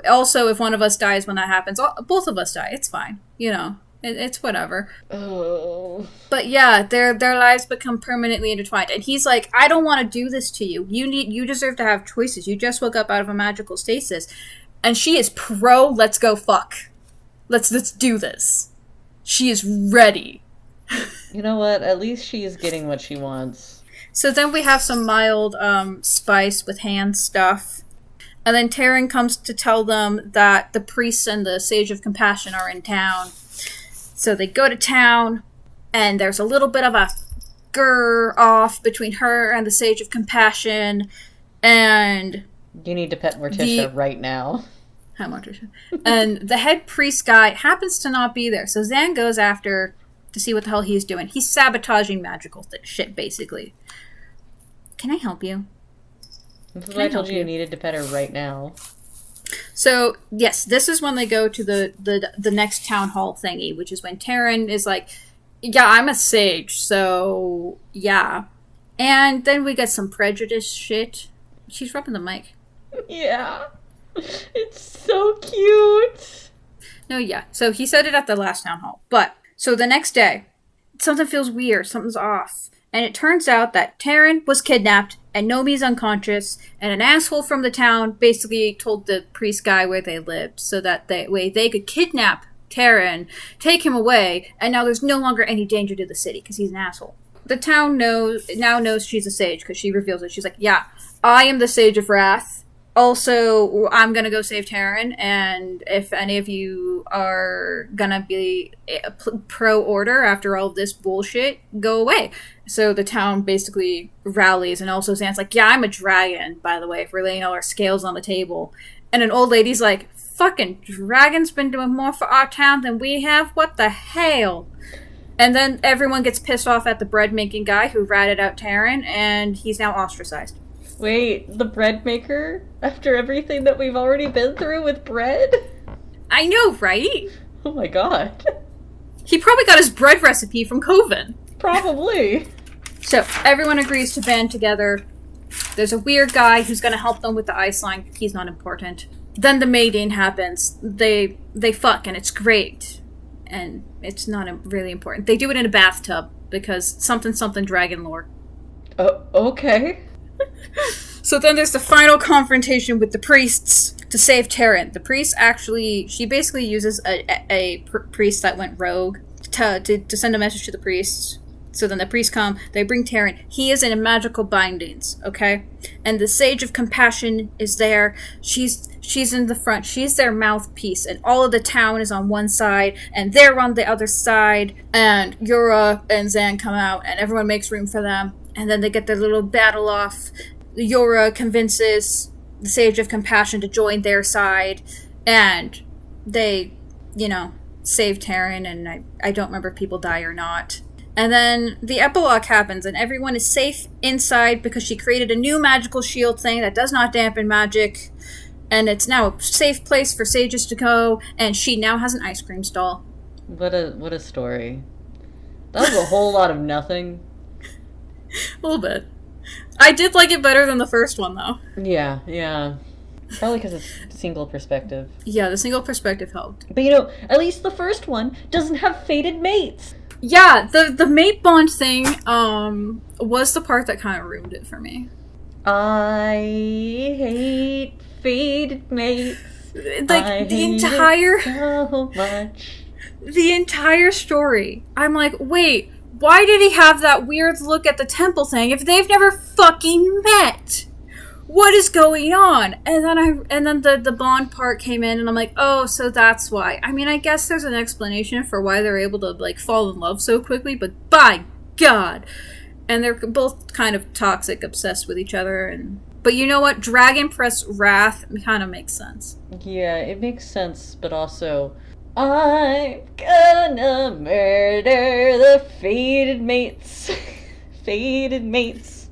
also, if one of us dies when that happens, both of us die. It's fine. You know, it's whatever. Oh. But yeah, their lives become permanently intertwined. And he's like, I don't want to do this to you. You deserve to have choices. You just woke up out of a magical stasis. And she is pro, let's go fuck. Let's do this. She is ready. You know what? At least she is getting what she wants. So then we have some mild spice with hand stuff. And then Taryn comes to tell them that the priests and the Sage of Compassion are in town. So they go to town, and there's a little bit of a grr off between her and the Sage of Compassion. And you need to pet Morticia right now. Hi, Morticia. And the head priest guy happens to not be there. So Zan goes after to see what the hell he's doing. He's sabotaging magical shit, basically. Can I help you? This is why I told you needed to pet her right now. So, yes, this is when they go to the next town hall thingy, which is when Taryn is like, yeah, I'm a sage, so yeah. And then we get some prejudice shit. She's rubbing the mic. Yeah. It's so cute. No, yeah. So he said it at the last town hall. But, so the next day, something feels weird. Something's off. And it turns out that Taryn was kidnapped, and Nomi's unconscious, and an asshole from the town basically told the priest guy where they lived, so that they could kidnap Taryn, take him away, and now there's no longer any danger to the city, because he's an asshole. The town now knows she's a sage, because she reveals it. She's like, yeah, I am the Sage of Wrath. Also, I'm gonna go save Taryn, and if any of you are gonna be pro-order after all of this bullshit, go away. So the town basically rallies, and also Zan's like, yeah, I'm a dragon, by the way, if we're laying all our scales on the table. And an old lady's like, fucking dragon's been doing more for our town than we have? What the hell? And then everyone gets pissed off at the bread-making guy who ratted out Taryn, and he's now ostracized. Wait, the bread maker? After everything that we've already been through with bread? I know, right? Oh my god. He probably got his bread recipe from Coven. Probably. So, everyone agrees to band together. There's a weird guy who's going to help them with the ice line. He's not important. Then the mating happens. They fuck, and it's great. And it's not really important. They do it in a bathtub, because something dragon lore. Okay. So then there's the final confrontation with the priests to save Taryn. The priest she basically uses a priest that went rogue to send a message to the priests. So then the priests come, they bring Taryn. He is in magical bindings, okay? And the Sage of Compassion is there. She's in the front. She's their mouthpiece. And all of the town is on one side, and they're on the other side. And Yura and Zan come out, and everyone makes room for them. And then they get their little battle off. Yura convinces the Sage of Compassion to join their side, and they, save Taryn, and I don't remember if people die or not. And then the epilogue happens, and everyone is safe inside because she created a new magical shield thing that does not dampen magic, and it's now a safe place for sages to go, and she now has an ice cream stall. What a story. That was a whole lot of nothing. A little bit. I did like it better than the first one, though. Yeah. Probably because it's single perspective. Yeah, the single perspective helped. But at least the first one doesn't have fated mates. Yeah, the mate bond thing was the part that kind of ruined it for me. I hate fated mates. Like, the entire... so much. The entire story. I'm like, wait, why did he have that weird look at the temple thing if they've never fucking met? What is going on? And then the bond part came in, and I'm like, oh, so that's why. I mean, I guess there's an explanation for why they're able to, like, fall in love so quickly, but by God. And they're both kind of toxic, obsessed with each other. But you know what? Dragon Press Wrath kind of makes sense. Yeah, it makes sense, but also... I'm gonna murder the fated mates. Fated mates.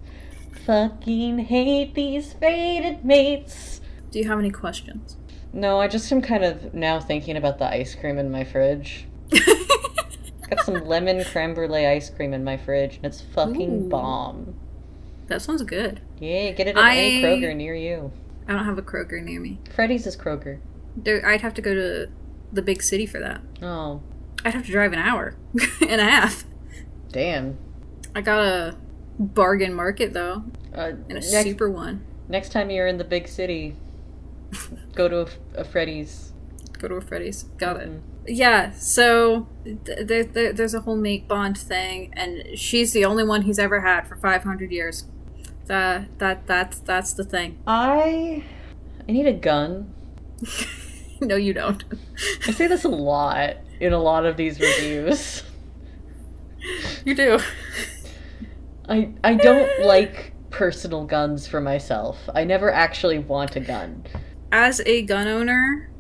Fucking hate these fated mates. Do you have any questions? No, I just am kind of now thinking about the ice cream in my fridge. Got some lemon creme brulee ice cream in my fridge, and it's fucking bomb. That sounds good. Yeah, get it at any Kroger near you. I don't have a Kroger near me. Freddy's is Kroger. I'd have to go to the big city for that. Oh. I'd have to drive an hour and a half. Damn. I got a bargain market, though. And a super one. Next time you're in the big city, go to a Freddy's. Go to a Freddy's. Got it. Yeah, so there's a whole mate bond thing, and she's the only one he's ever had for 500 years. That's the thing. I need a gun. No, you don't. I say this a lot in a lot of these reviews. You do. I don't like personal guns for myself. I never actually want a gun. As a gun owner,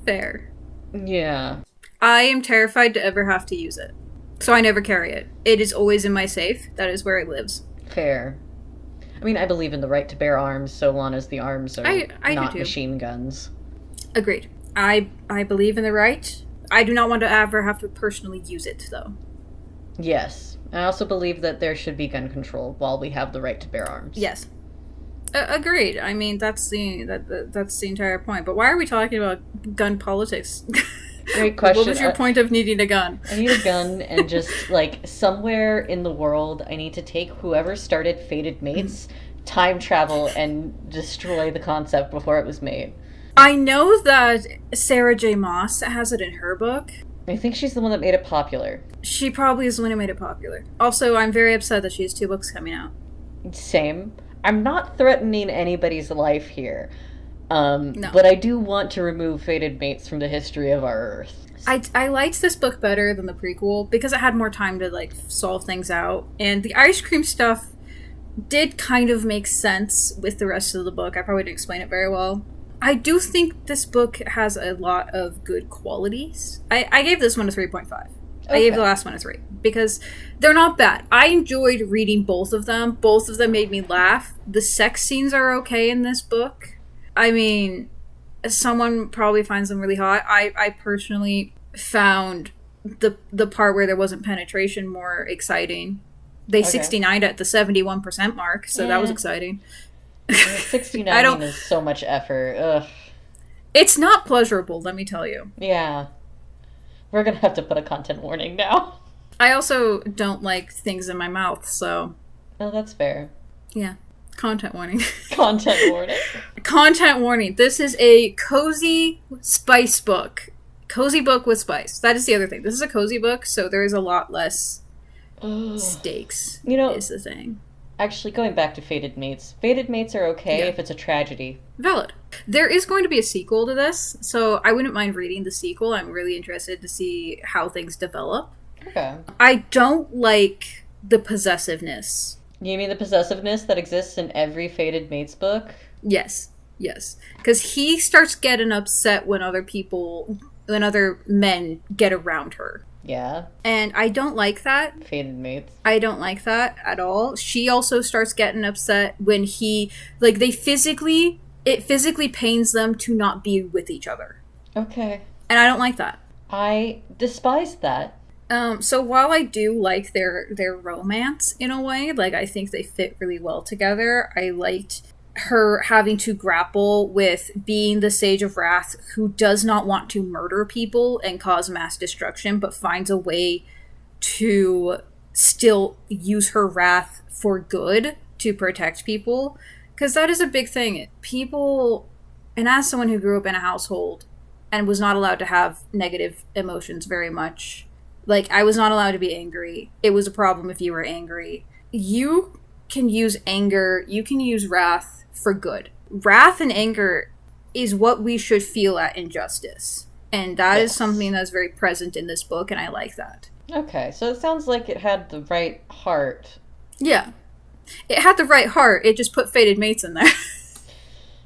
fair. Yeah. I am terrified to ever have to use it. So I never carry it. It is always in my safe. That is where it lives. Fair. I mean, I believe in the right to bear arms so long as the arms are I not do too. machine guns. Agreed. I believe in the right. I do not want to ever have to personally use it, though. Yes. I also believe that there should be gun control while we have the right to bear arms. Yes. Agreed. I mean, that's the entire point. But why are we talking about gun politics? Great question. What was your point of needing a gun? I need a gun, and just, like, somewhere in the world, I need to take whoever started Fated Mates, time travel, and destroy the concept before it was made. I know that Sarah J. Maas has it in her book. I think she's the one that made it popular. She probably is the one who made it popular. Also, I'm very upset that she has 2 books coming out. Same. I'm not threatening anybody's life here. No. But I do want to remove Fated Mates from the history of our Earth. I liked this book better than the prequel because it had more time to, like, solve things out. And the ice cream stuff did kind of make sense with the rest of the book. I probably didn't explain it very well. I do think this book has a lot of good qualities. I gave this one a 3.5. Okay. I gave the last one a 3 because they're not bad. I enjoyed reading both of them. Both of them made me laugh. The sex scenes are okay in this book. I mean, someone probably finds them really hot. I personally found the part where there wasn't penetration more exciting. They 69'd at the 71% mark, so that was exciting. 69 is so much effort. Ugh. It's not pleasurable, let me tell you. Yeah. We're gonna have to put a content warning now. I also don't like things in my mouth, so... Oh, that's fair. Yeah. Content warning. Content warning. Content warning. This is a cozy spice book. Cozy book with spice. That is the other thing. This is a cozy book, so there is a lot less stakes, is the thing. Actually, going back to Fated Mates. Fated Mates are okay if it's a tragedy. Valid. There is going to be a sequel to this, so I wouldn't mind reading the sequel. I'm really interested to see how things develop. Okay. I don't like the possessiveness. You mean the possessiveness that exists in every Fated Mates book? Yes. Yes. Because he starts getting upset when other men get around her. Yeah. And I don't like that. Fated mates. I don't like that at all. She also starts getting upset when it physically pains them to not be with each other. Okay. And I don't like that. I despise that. So while I do like their romance in a way, like I think they fit really well together, I liked her having to grapple with being the Sage of Wrath who does not want to murder people and cause mass destruction, but finds a way to still use her wrath for good to protect people. Because that is a big thing. People, and as someone who grew up in a household and was not allowed to have negative emotions very much, like, I was not allowed to be angry. It was a problem if you were angry. You can use anger, you can use wrath for good. Wrath and anger is what we should feel at injustice. And that is something that's very present in this book, and I like that. Okay, so it sounds like it had the right heart. Yeah. It had the right heart, it just put fated mates in there.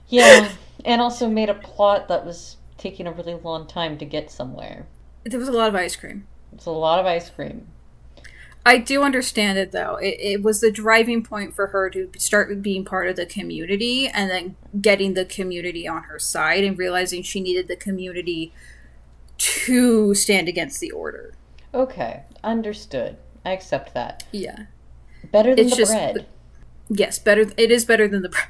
Yeah, and also made a plot that was taking a really long time to get somewhere. There was a lot of ice cream. It's a lot of ice cream. I do understand it, though. It was the driving point for her to start being part of the community and then getting the community on her side and realizing she needed the community to stand against the order. Okay, understood. I accept that. Yeah. Better than the bread. Yes, better. It is better than the bread.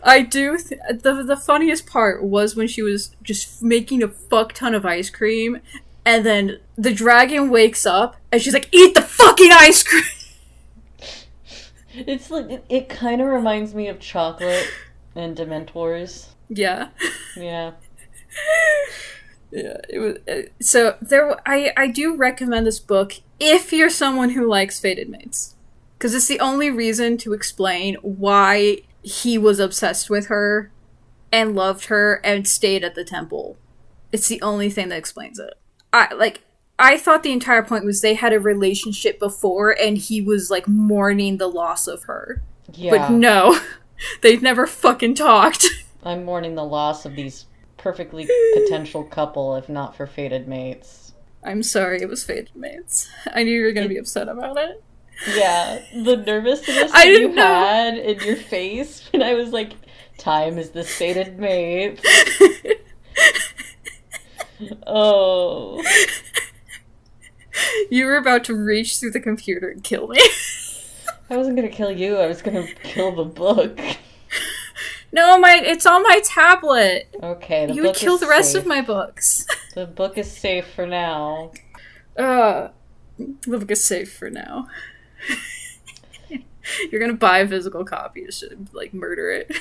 I do. The funniest part was when she was just making a fuck ton of ice cream, and then the dragon wakes up, and she's like, "Eat the fucking ice cream!" It's like, it kind of reminds me of chocolate and Dementors. Yeah. Yeah. Yeah, it was. So there, I do recommend this book if you're someone who likes Fated Mates, because it's the only reason to explain why he was obsessed with her and loved her and stayed at the temple. It's the only thing that explains it. I thought the entire point was they had a relationship before and he was like mourning the loss of her. Yeah. But no, they've never fucking talked. I'm mourning the loss of these perfectly potential couple, if not for fated mates. I'm sorry, it was Fated Mates. I knew you were gonna be upset about it. Yeah, the nervousness that you had in your face when I was like, Thyme is this fated mate. Oh. You were about to reach through the computer and kill me. I wasn't gonna kill you, I was gonna kill the book. No, it's on my tablet. Okay, the you book would kill is the rest safe. of my books. The book is safe for now. The book is safe for now. You're gonna buy a physical copy to like murder it.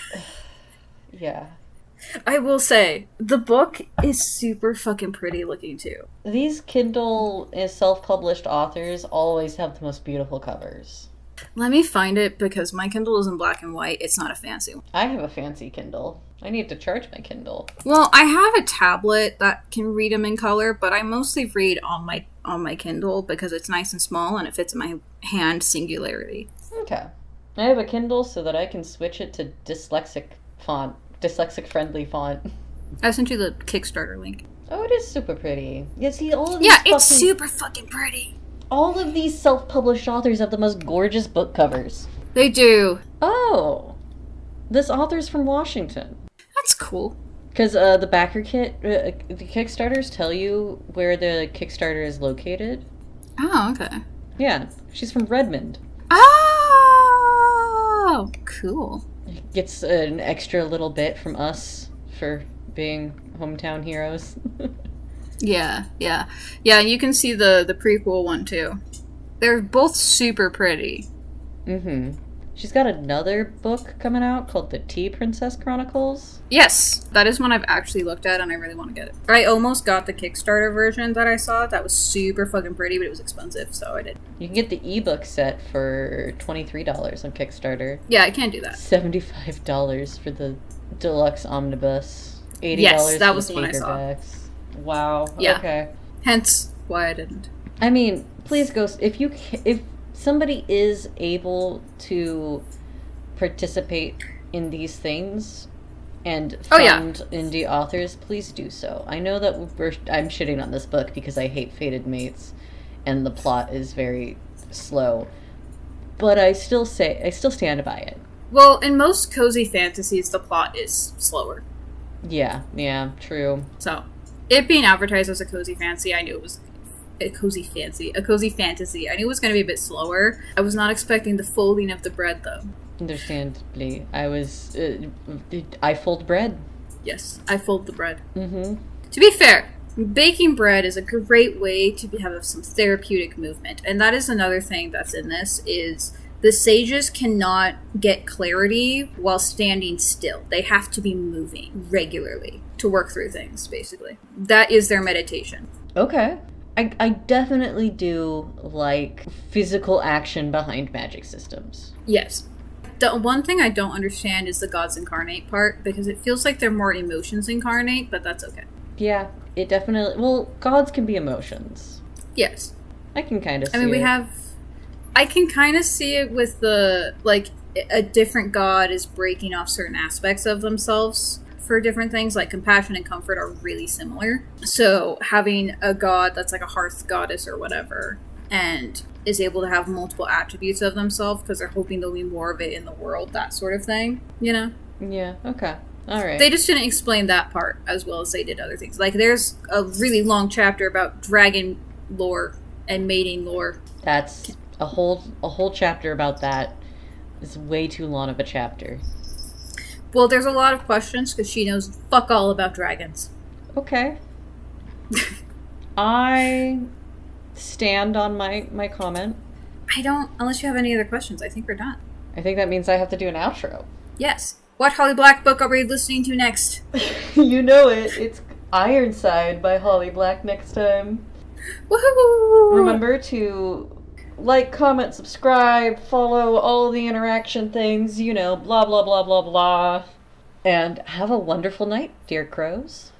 Yeah. I will say, the book is super fucking pretty looking too. These Kindle self-published authors always have the most beautiful covers. Let me find it because my Kindle is in black and white. It's not a fancy one. I have a fancy Kindle. I need to charge my Kindle. Well, I have a tablet that can read them in color, but I mostly read on my Kindle because it's nice and small and it fits in my hand singularity. Okay. I have a Kindle so that I can switch it to dyslexic friendly font. I sent you the Kickstarter link. Oh, it is super pretty. You see, all of these it's super fucking pretty. All of these self-published authors have the most gorgeous book covers. They do. Oh, this author's from Washington. That's cool. Because the backer kit, the Kickstarters tell you where the Kickstarter is located. Oh, okay. Yeah, she's from Redmond. Oh, cool. Gets an extra little bit from us for being hometown heroes. Yeah. And you can see the prequel one too. They're both super pretty. Mm-hmm. She's got another book coming out called The Tea Princess Chronicles. Yes, that is one I've actually looked at and I really want to get it. I almost got the Kickstarter version that I saw. That was super fucking pretty, but it was expensive, so I did. You can get the ebook set for $23 on Kickstarter. Yeah, I can't do that. $75 for the deluxe omnibus. $80 yes, that for was the the one I saw. paperbacks. Wow. Yeah. Okay. Hence why I didn't. I mean, please go. If somebody is able to participate in these things and Oh, yeah. fund indie authors, please do so. I know that I'm shitting on this book because I hate Fated Mates and the plot is very slow, but I still stand by it. Well, in most cozy fantasies, the plot is slower. Yeah, true. So, it being advertised as a cozy fantasy, I knew it was a cozy fantasy. I knew it was going to be a bit slower. I was not expecting the folding of the bread, though. Understandably, I fold bread. Yes, I fold the bread. Mm-hmm. To be fair, baking bread is a great way to have some therapeutic movement, and that is another thing that's in this, is the sages cannot get clarity while standing still. They have to be moving regularly to work through things, basically. That is their meditation. Okay. I definitely do like physical action behind magic systems. Yes. The one thing I don't understand is the gods incarnate part, because it feels like they're more emotions incarnate, but that's okay. Yeah, it definitely... Well, gods can be emotions. Yes. I can kind of see I can kind of see it with the, like, a different god is breaking off certain aspects of themselves for different things. Like, compassion and comfort are really similar. So, having a god that's like a hearth goddess or whatever, and is able to have multiple attributes of themselves because they're hoping there'll be more of it in the world, that sort of thing, you know? Yeah, okay. Alright. They just didn't explain that part as well as they did other things. Like, there's a really long chapter about dragon lore and mating lore. That's a whole chapter about that. Is way too long of a chapter. Well, there's a lot of questions because she knows fuck all about dragons. Okay. I stand on my comment. I don't, unless you have any other questions. I think we're done. I think that means I have to do an outro. Yes. What Holly Black book are we listening to next? You know it. It's Ironside by Holly Black next time. Woohoo! Remember to like, comment, subscribe, follow all the interaction things, you know, blah, blah, blah, blah, blah. And have a wonderful night, dear crows.